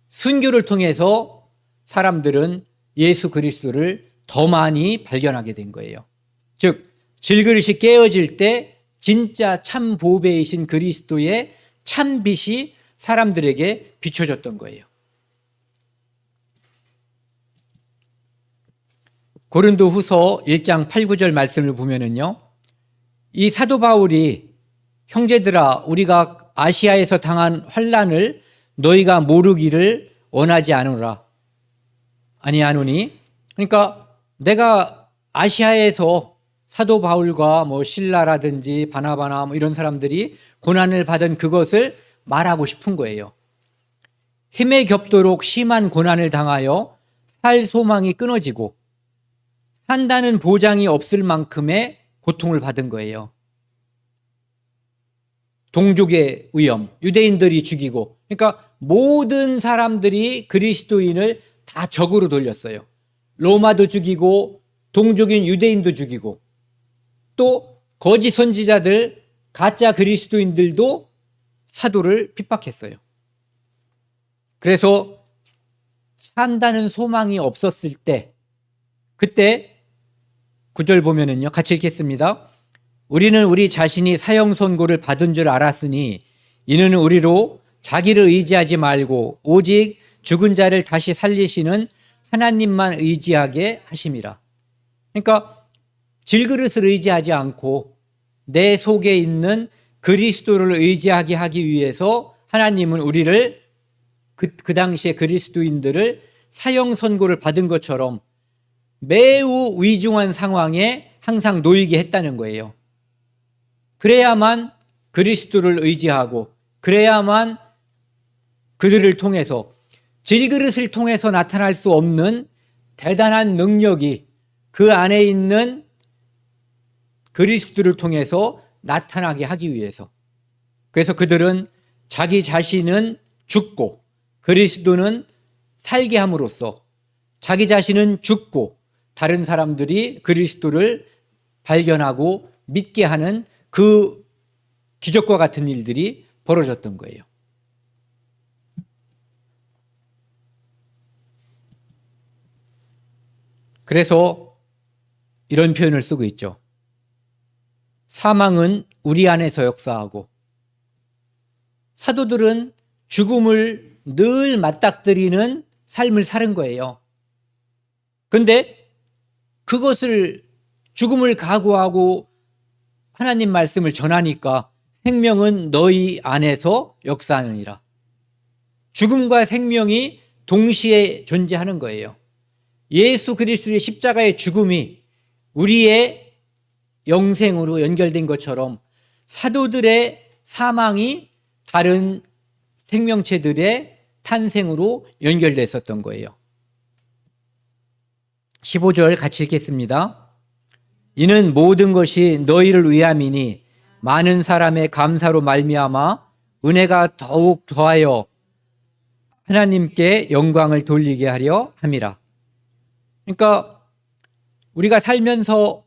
Speaker 1: 순교를 통해서 사람들은 예수 그리스도를 더 많이 발견하게 된 거예요. 즉, 질그릇이 깨어질 때 진짜 참 보배이신 그리스도의 참 빛이 사람들에게 비춰졌던 거예요. 고린도후서 1장 8, 9절 말씀을 보면은요, 이 사도 바울이 형제들아, 우리가 아시아에서 당한 환난을 너희가 모르기를 원하지 아니하노니, 그러니까 내가 아시아에서 사도 바울과 신라라든지 바나바나 이런 사람들이 고난을 받은 그것을 말하고 싶은 거예요. 힘에 겹도록 심한 고난을 당하여 살 소망이 끊어지고 산다는 보장이 없을 만큼의 고통을 받은 거예요. 동족의 위험, 유대인들이 죽이고, 그러니까 모든 사람들이 그리스도인을 다 적으로 돌렸어요. 로마도 죽이고 동족인 유대인도 죽이고 또 거짓 선지자들, 가짜 그리스도인들도 사도를 핍박했어요. 그래서 산다는 소망이 없었을 때, 그때 9절 보면은요, 같이 읽겠습니다. 우리는 우리 자신이 사형 선고를 받은 줄 알았으니 이는 우리로 자기를 의지하지 말고 오직 죽은 자를 다시 살리시는 하나님만 의지하게 하심이라. 그러니까 질그릇을 의지하지 않고 내 속에 있는 그리스도를 의지하게 하기 위해서 하나님은 우리를 그 당시에 그리스도인들을 사형 선고를 받은 것처럼 매우 위중한 상황에 항상 놓이게 했다는 거예요. 그래야만 그리스도를 의지하고 그래야만 그들을 통해서 질그릇을 통해서 나타날 수 없는 대단한 능력이 그 안에 있는 그리스도를 통해서 나타나게 하기 위해서. 그래서 그들은 자기 자신은 죽고 그리스도는 살게 함으로써 자기 자신은 죽고 다른 사람들이 그리스도를 발견하고 믿게 하는 그 기적과 같은 일들이 벌어졌던 거예요. 그래서 이런 표현을 쓰고 있죠. 사망은 우리 안에서 역사하고, 사도들은 죽음을 늘 맞닥뜨리는 삶을 사는 거예요. 그런데 그것을 죽음을 각오하고 하나님 말씀을 전하니까 생명은 너희 안에서 역사하느니라. 죽음과 생명이 동시에 존재하는 거예요. 예수 그리스도의 십자가의 죽음이 우리의 영생으로 연결된 것처럼 사도들의 사망이 다른 생명체들의 탄생으로 연결됐었던 거예요. 15절 같이 읽겠습니다. 이는 모든 것이 너희를 위함이니 많은 사람의 감사로 말미암아 은혜가 더욱 더하여 하나님께 영광을 돌리게 하려 함이라. 그러니까 우리가 살면서,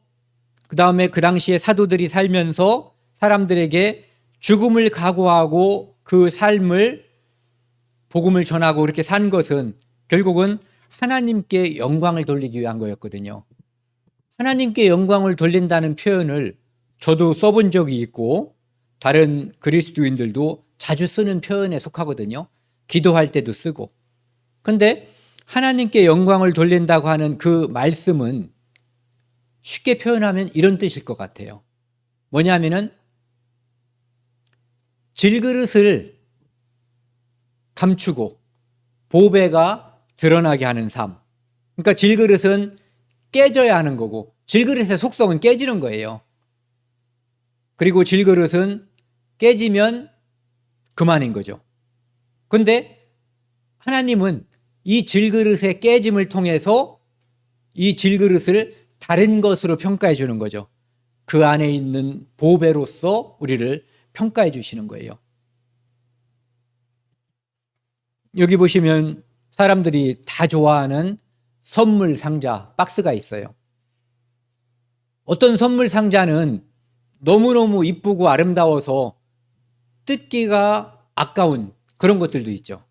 Speaker 1: 그 다음에 그 당시에 사도들이 살면서 사람들에게 죽음을 각오하고 그 삶을 복음을 전하고 그렇게 산 것은 결국은 하나님께 영광을 돌리기 위한 거였거든요. 하나님께 영광을 돌린다는 표현을 저도 써본 적이 있고 다른 그리스도인들도 자주 쓰는 표현에 속하거든요. 기도할 때도 쓰고. 그런데 하나님께 영광을 돌린다고 하는 그 말씀은 쉽게 표현하면 이런 뜻일 것 같아요. 뭐냐면은 질그릇을 감추고 보배가 드러나게 하는 삶. 그러니까 질그릇은 깨져야 하는 거고 질그릇의 속성은 깨지는 거예요. 그리고 질그릇은 깨지면 그만인 거죠. 그런데 하나님은 이 질그릇의 깨짐을 통해서 이 질그릇을 다른 것으로 평가해 주는 거죠. 그 안에 있는 보배로서 우리를 평가해 주시는 거예요. 여기 보시면 사람들이 다 좋아하는 선물 상자 박스가 있어요. 어떤 선물 상자는 너무너무 이쁘고 아름다워서 뜯기가 아까운 그런 것들도 있죠.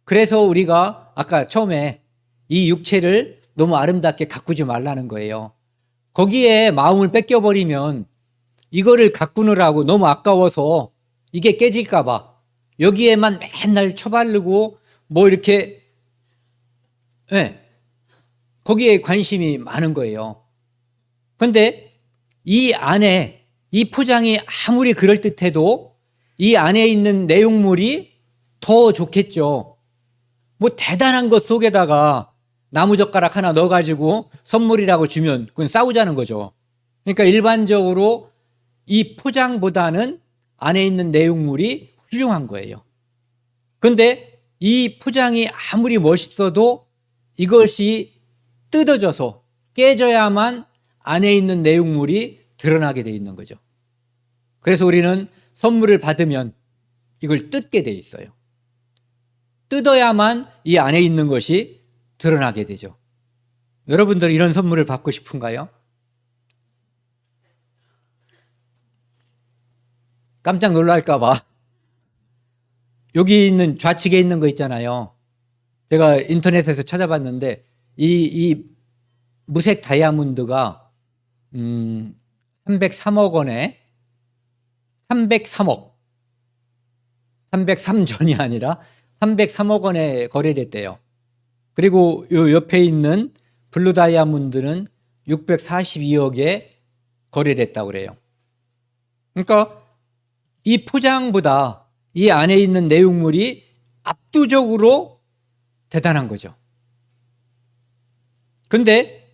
Speaker 1: 그래서 우리가 아까 처음에 이 육체를 너무 아름답게 가꾸지 말라는 거예요. 거기에 마음을 뺏겨버리면 이거를 가꾸느라고 너무 아까워서 이게 깨질까 봐 여기에만 맨날 처바르고 뭐 이렇게 거기에 관심이 많은 거예요. 그런데 이 안에 이 포장이 아무리 그럴듯해도 이 안에 있는 내용물이 더 좋겠죠. 뭐 대단한 것 속에다가 나무젓가락 하나 넣어가지고 선물이라고 주면 그건 싸우자는 거죠. 그러니까 일반적으로 이 포장보다는 안에 있는 내용물이 훌륭한 거예요. 그런데 이 포장이 아무리 멋있어도 이것이 뜯어져서 깨져야만 안에 있는 내용물이 드러나게 돼 있는 거죠. 그래서 우리는 선물을 받으면 이걸 뜯게 돼 있어요. 뜯어야만 이 안에 있는 것이 드러나게 되죠. 여러분들 이런 선물을 받고 싶은가요? 깜짝 놀랄까 봐. 여기 있는 좌측에 있는 거 있잖아요. 제가 인터넷에서 찾아봤는데 이 무색 다이아몬드가 303억 원에 303전이 아니라 303억 원에 거래됐대요. 그리고 요 옆에 있는 블루 다이아몬드는 642억에 거래됐다고 그래요. 그러니까 이 포장보다 이 안에 있는 내용물이 압도적으로 대단한 거죠. 근데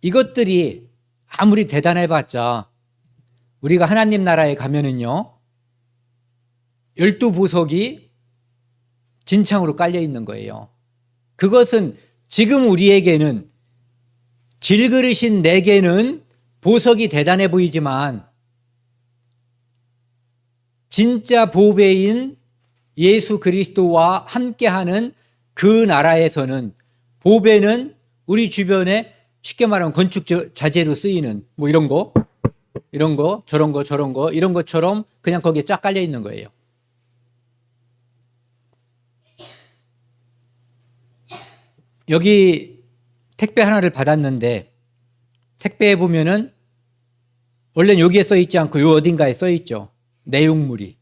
Speaker 1: 이것들이 아무리 대단해봤자 우리가 하나님 나라에 가면은요, 12보석이 진창으로 깔려 있는 거예요. 그것은 지금 우리에게는 질그릇인 내게는 보석이 대단해 보이지만 진짜 보배인 예수 그리스도와 함께하는 그 나라에서는 보배는 우리 주변에 쉽게 말하면 건축 자재로 쓰이는 뭐 이런 거 저런 거 이런 것처럼 그냥 거기에 쫙 깔려 있는 거예요. 여기 택배 하나를 받았는데 택배에 보면은 원래는 여기에 써 있지 않고 요 어딘가에 써 있죠. 내용물이.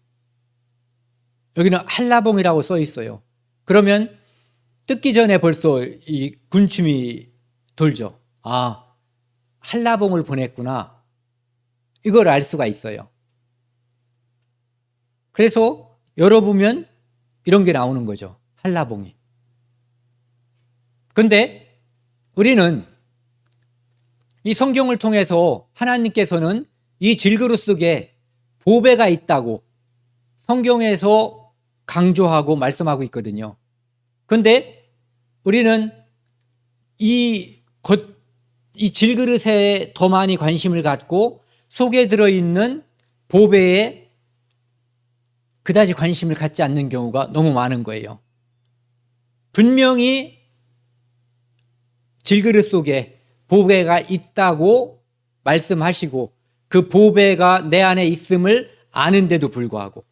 Speaker 1: 여기는 한라봉이라고 써 있어요. 그러면 뜯기 전에 벌써 이 군침이 돌죠. 아, 한라봉을 보냈구나. 이걸 알 수가 있어요. 그래서 열어보면 이런 게 나오는 거죠. 한라봉이. 근데 우리는 이 성경을 통해서 하나님께서는 이 질그릇 속에 보배가 있다고 성경에서 강조하고 말씀하고 있거든요. 근데 우리는 이 질그릇에 더 많이 관심을 갖고 속에 들어있는 보배에 그다지 관심을 갖지 않는 경우가 너무 많은 거예요. 분명히 질그릇 속에 보배가 있다고 말씀하시고 그 보배가 내 안에 있음을 아는데도 불구하고,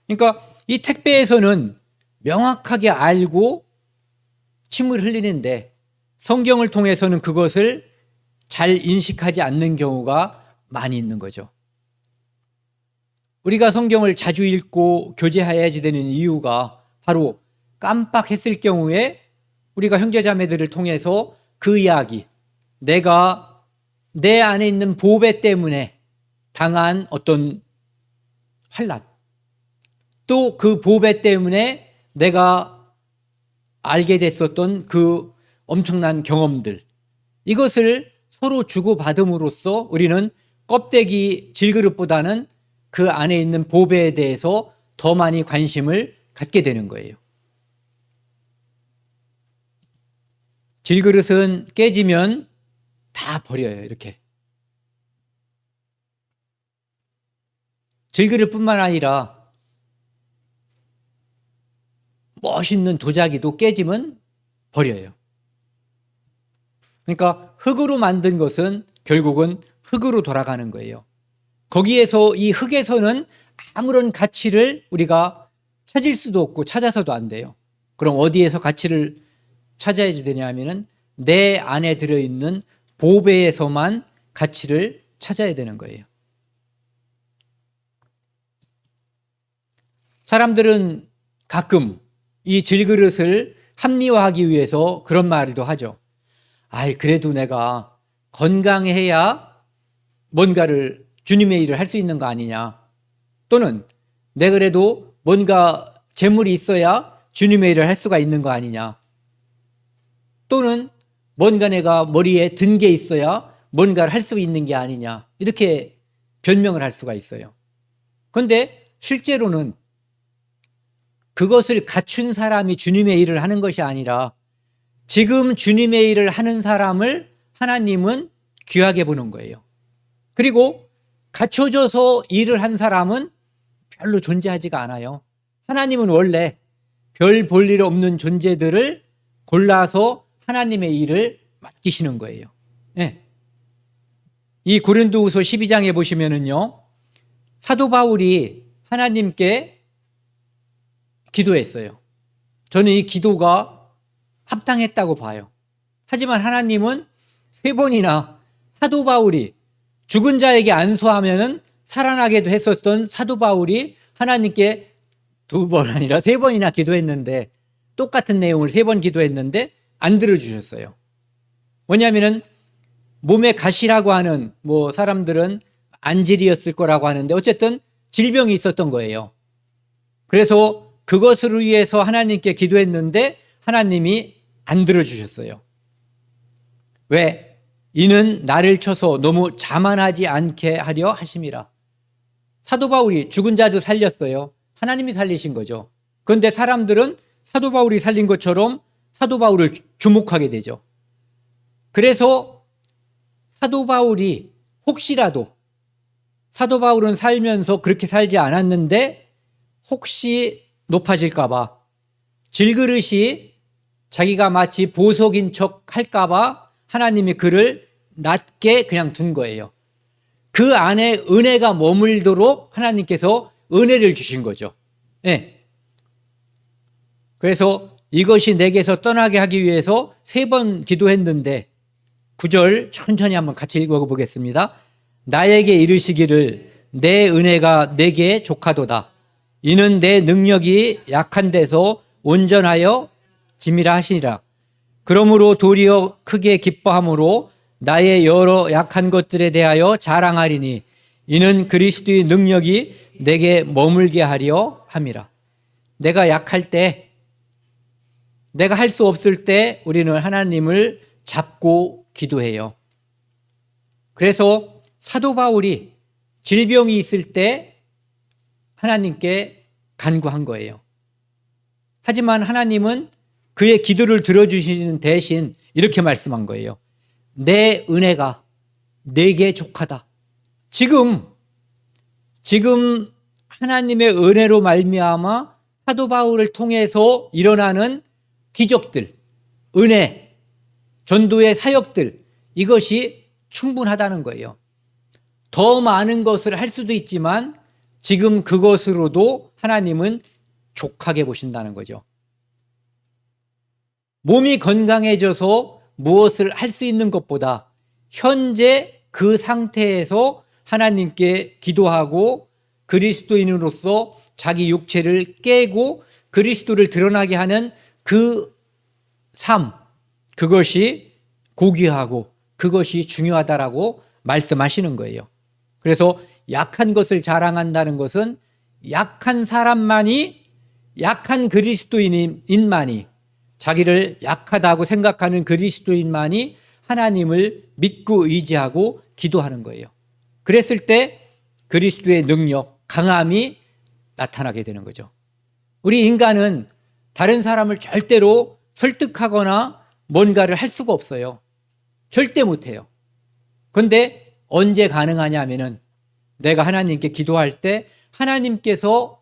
Speaker 1: 그러니까 이 택배에서는 명확하게 알고 침을 흘리는데 성경을 통해서는 그것을 잘 인식하지 않는 경우가 많이 있는 거죠. 우리가 성경을 자주 읽고 교제해야지 되는 이유가 바로 깜빡했을 경우에 우리가 형제자매들을 통해서 그 이야기, 내가 내 안에 있는 보배 때문에 당한 어떤 환난, 또 그 보배 때문에 내가 알게 됐었던 그 엄청난 경험들, 이것을 서로 주고받음으로써 우리는 껍데기 질그릇보다는 그 안에 있는 보배에 대해서 더 많이 관심을 갖게 되는 거예요. 질그릇은 깨지면 다 버려요. 이렇게. 질그릇뿐만 아니라 멋있는 도자기도 깨지면 버려요. 그러니까 흙으로 만든 것은 결국은 흙으로 돌아가는 거예요. 거기에서 이 흙에서는 아무런 가치를 우리가 찾을 수도 없고 찾아서도 안 돼요. 그럼 어디에서 가치를 찾아야지 되냐면은 내 안에 들어있는 보배에서만 가치를 찾아야 되는 거예요. 사람들은 가끔 이 질그릇을 합리화하기 위해서 그런 말도 하죠. 아이, 그래도 내가 건강해야 뭔가를 주님의 일을 할 수 있는 거 아니냐. 또는 내 그래도 뭔가 재물이 있어야 주님의 일을 할 수가 있는 거 아니냐. 또는 뭔가 내가 머리에 든 게 있어야 뭔가를 할 수 있는 게 아니냐. 이렇게 변명을 할 수가 있어요. 그런데 실제로는 그것을 갖춘 사람이 주님의 일을 하는 것이 아니라 지금 주님의 일을 하는 사람을 하나님은 귀하게 보는 거예요. 그리고 갖춰져서 일을 한 사람은 별로 존재하지가 않아요. 하나님은 원래 별 볼 일 없는 존재들을 골라서 하나님의 일을 맡기시는 거예요. 네. 이 고린도후서 12장에 보시면은요, 사도 바울이 하나님께 기도했어요. 저는 이 기도가 합당했다고 봐요. 하지만 하나님은 3번이나 사도 바울이 죽은 자에게 안수하면은 살아나게도 했었던 사도 바울이 하나님께 2번 아니라 3번이나 기도했는데, 똑같은 내용을 3번 기도했는데 안 들어주셨어요. 뭐냐면은 몸에 가시라고 하는 사람들은 안질이었을 거라고 하는데 어쨌든 질병이 있었던 거예요. 그래서 그것을 위해서 하나님께 기도했는데 하나님이 안 들어주셨어요. 왜? 이는 나를 쳐서 너무 자만하지 않게 하려 하심이라. 사도 바울이 죽은 자도 살렸어요. 하나님이 살리신 거죠. 그런데 사람들은 사도 바울이 살린 것처럼 사도 바울을 주목하게 되죠. 그래서 사도 바울이 혹시라도, 사도 바울은 살면서 그렇게 살지 않았는데 혹시 높아질까 봐, 질그릇이 자기가 마치 보석인 척 할까 봐 하나님이 그를 낮게 그냥 둔 거예요. 그 안에 은혜가 머물도록 하나님께서 은혜를 주신 거죠. 네. 그래서 이것이 내게서 떠나게 하기 위해서 3번 기도했는데 9절 천천히 한번 같이 읽어보겠습니다. 나에게 이르시기를 내 은혜가 내게 족하도다. 이는 내 능력이 약한 데서 온전하여 짐이라 하시니라. 그러므로 도리어 크게 기뻐함으로 나의 여러 약한 것들에 대하여 자랑하리니 이는 그리스도의 능력이 내게 머물게 하려 함이라. 내가 약할 때, 내가 할 수 없을 때 우리는 하나님을 잡고 기도해요. 그래서 사도 바울이 질병이 있을 때 하나님께 간구한 거예요. 하지만 하나님은 그의 기도를 들어주시는 대신 이렇게 말씀한 거예요. 내 은혜가 내게 족하다. 지금 하나님의 은혜로 말미암아 사도 바울을 통해서 일어나는 기적들, 은혜, 전도의 사역들, 이것이 충분하다는 거예요. 더 많은 것을 할 수도 있지만 지금 그것으로도 하나님은 족하게 보신다는 거죠. 몸이 건강해져서 무엇을 할 수 있는 것보다 현재 그 상태에서 하나님께 기도하고 그리스도인으로서 자기 육체를 깨고 그리스도를 드러나게 하는 그 삶, 그것이 고귀하고 그것이 중요하다라고 말씀하시는 거예요. 그래서 약한 것을 자랑한다는 것은 약한 사람만이, 약한 그리스도인만이, 자기를 약하다고 생각하는 그리스도인만이 하나님을 믿고 의지하고 기도하는 거예요. 그랬을 때 그리스도의 능력, 강함이 나타나게 되는 거죠. 우리 인간은 다른 사람을 절대로 설득하거나 뭔가를 할 수가 없어요. 절대 못해요. 그런데 언제 가능하냐면은 내가 하나님께 기도할 때 하나님께서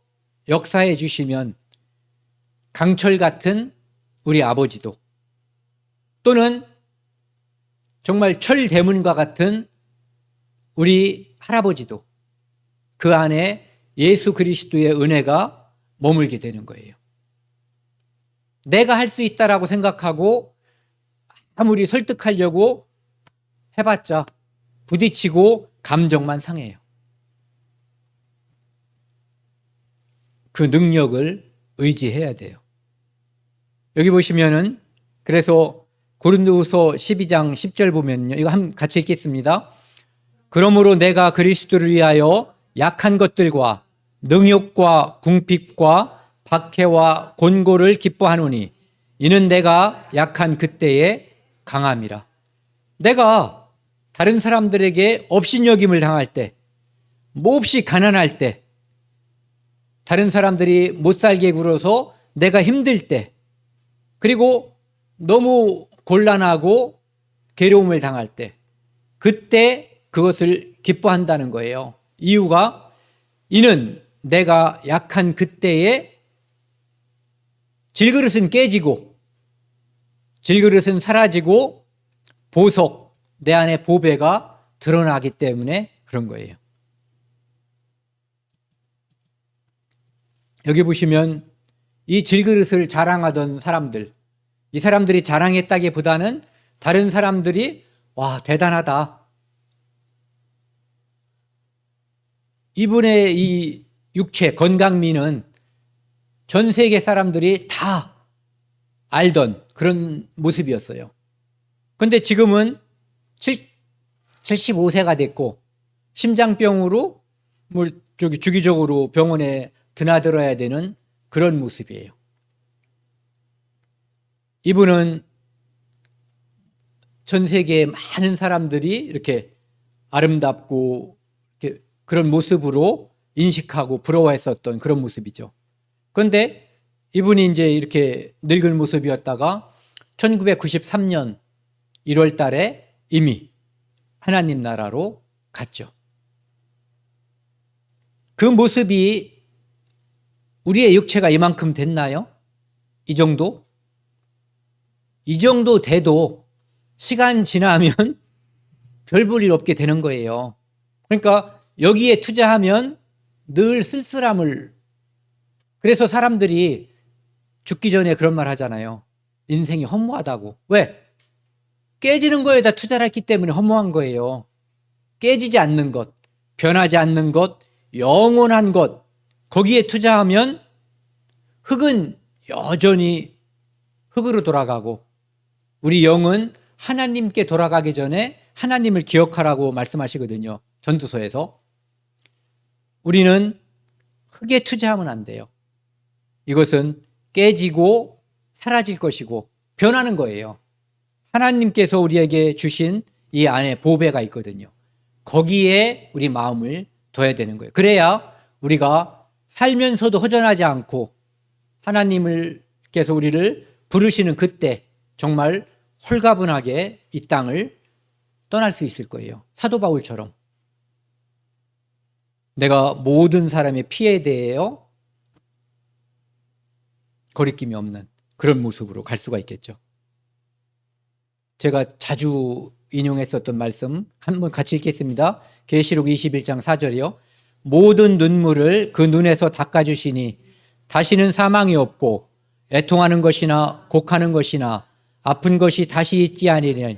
Speaker 1: 역사해 주시면 강철 같은 우리 아버지도, 또는 정말 철대문과 같은 우리 할아버지도 그 안에 예수 그리스도의 은혜가 머물게 되는 거예요. 내가 할 수 있다라고 생각하고 아무리 설득하려고 해봤자 부딪히고 감정만 상해요. 그 능력을 의지해야 돼요. 여기 보시면은, 그래서 고린도후서 12장 10절 보면요, 이거 같이 읽겠습니다. 그러므로 내가 그리스도를 위하여 약한 것들과 능욕과 궁핍과 박해와 곤고를 기뻐하노니 이는 내가 약한 그때에 강함이라. 내가 다른 사람들에게 업신여김을 당할 때, 몹시 가난할 때, 다른 사람들이 못 살게 굴어서 내가 힘들 때, 그리고 너무 곤란하고 괴로움을 당할 때, 그때 그것을 기뻐한다는 거예요. 이유가, 이는 내가 약한 그때에 질그릇은 깨지고 질그릇은 사라지고 보석, 내 안에 보배가 드러나기 때문에 그런 거예요. 여기 보시면 이 질그릇을 자랑하던 사람들, 이 사람들이 자랑했다기보다는 다른 사람들이 와, 대단하다, 이분의 이 육체, 건강미는 전 세계 사람들이 다 알던 그런 모습이었어요. 그런데 지금은 75세가 됐고 심장병으로 주기적으로 병원에 드나들어야 되는 그런 모습이에요. 이분은 전 세계의 많은 사람들이 이렇게 아름답고 이렇게 그런 모습으로 인식하고 부러워했었던 그런 모습이죠. 그런데 이분이 이제 이렇게 늙은 모습이었다가 1993년 1월 달에 이미 하나님 나라로 갔죠. 그 모습이 우리의 육체가 이만큼 됐나요? 이 정도? 이 정도 돼도 시간 지나면 별 볼 일 없게 되는 거예요. 그러니까 여기에 투자하면 늘 쓸쓸함을, 그래서 사람들이 죽기 전에 그런 말 하잖아요. 인생이 허무하다고. 왜? 깨지는 거에다 투자를 했기 때문에 허무한 거예요. 깨지지 않는 것, 변하지 않는 것, 영원한 것, 거기에 투자하면 흙은 여전히 흙으로 돌아가고 우리 영은 하나님께 돌아가기 전에 하나님을 기억하라고 말씀하시거든요. 전도서에서. 우리는 흙에 투자하면 안 돼요. 이것은 깨지고 사라질 것이고 변하는 거예요. 하나님께서 우리에게 주신 이 안에 보배가 있거든요. 거기에 우리 마음을 둬야 되는 거예요. 그래야 우리가 살면서도 허전하지 않고 하나님께서 우리를 부르시는 그때 정말 홀가분하게 이 땅을 떠날 수 있을 거예요. 사도 바울처럼 내가 모든 사람의 피에 대하여 거리낌이 없는 그런 모습으로 갈 수가 있겠죠. 제가 자주 인용했었던 말씀 한번 같이 읽겠습니다. 계시록 21장 4절이요. 모든 눈물을 그 눈에서 닦아주시니 다시는 사망이 없고 애통하는 것이나 곡하는 것이나 아픈 것이 다시 있지 아니하니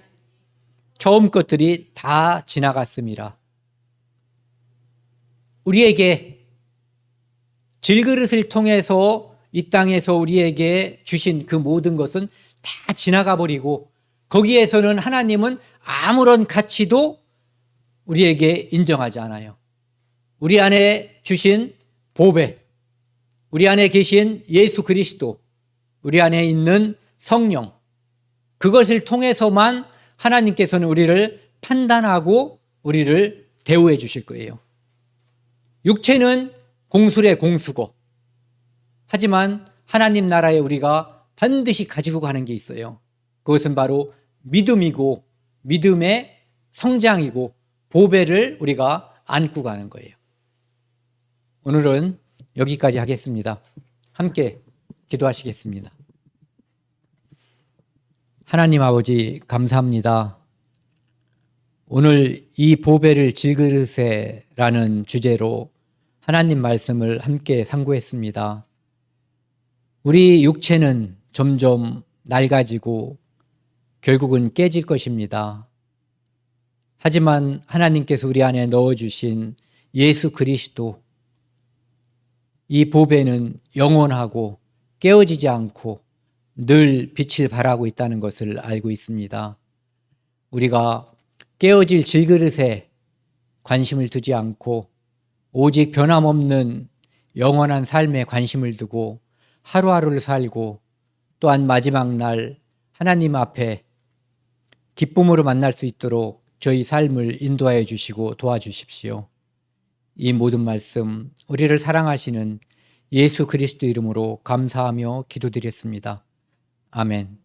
Speaker 1: 처음 것들이 다 지나갔습니다. 우리에게 질그릇을 통해서 이 땅에서 우리에게 주신 그 모든 것은 다 지나가 버리고 거기에서는 하나님은 아무런 가치도 우리에게 인정하지 않아요. 우리 안에 주신 보배, 우리 안에 계신 예수 그리스도, 우리 안에 있는 성령, 그것을 통해서만 하나님께서는 우리를 판단하고 우리를 대우해 주실 거예요. 육체는 공술의 공수고, 하지만 하나님 나라에 우리가 반드시 가지고 가는 게 있어요. 그것은 바로 믿음이고 믿음의 성장이고 보배를 우리가 안고 가는 거예요. 오늘은 여기까지 하겠습니다. 함께 기도하시겠습니다. 하나님 아버지 감사합니다. 오늘 이 보배를 질그릇에라는 주제로 하나님 말씀을 함께 상고했습니다. 우리 육체는 점점 낡아지고 결국은 깨질 것입니다. 하지만 하나님께서 우리 안에 넣어주신 예수 그리스도, 이 보배는 영원하고 깨어지지 않고 늘 빛을 발하고 있다는 것을 알고 있습니다. 우리가 깨어질 질그릇에 관심을 두지 않고 오직 변함없는 영원한 삶에 관심을 두고 하루하루를 살고 또한 마지막 날 하나님 앞에 기쁨으로 만날 수 있도록 저희 삶을 인도하여 주시고 도와주십시오. 이 모든 말씀 우리를 사랑하시는 예수 그리스도 이름으로 감사하며 기도드렸습니다. 아멘.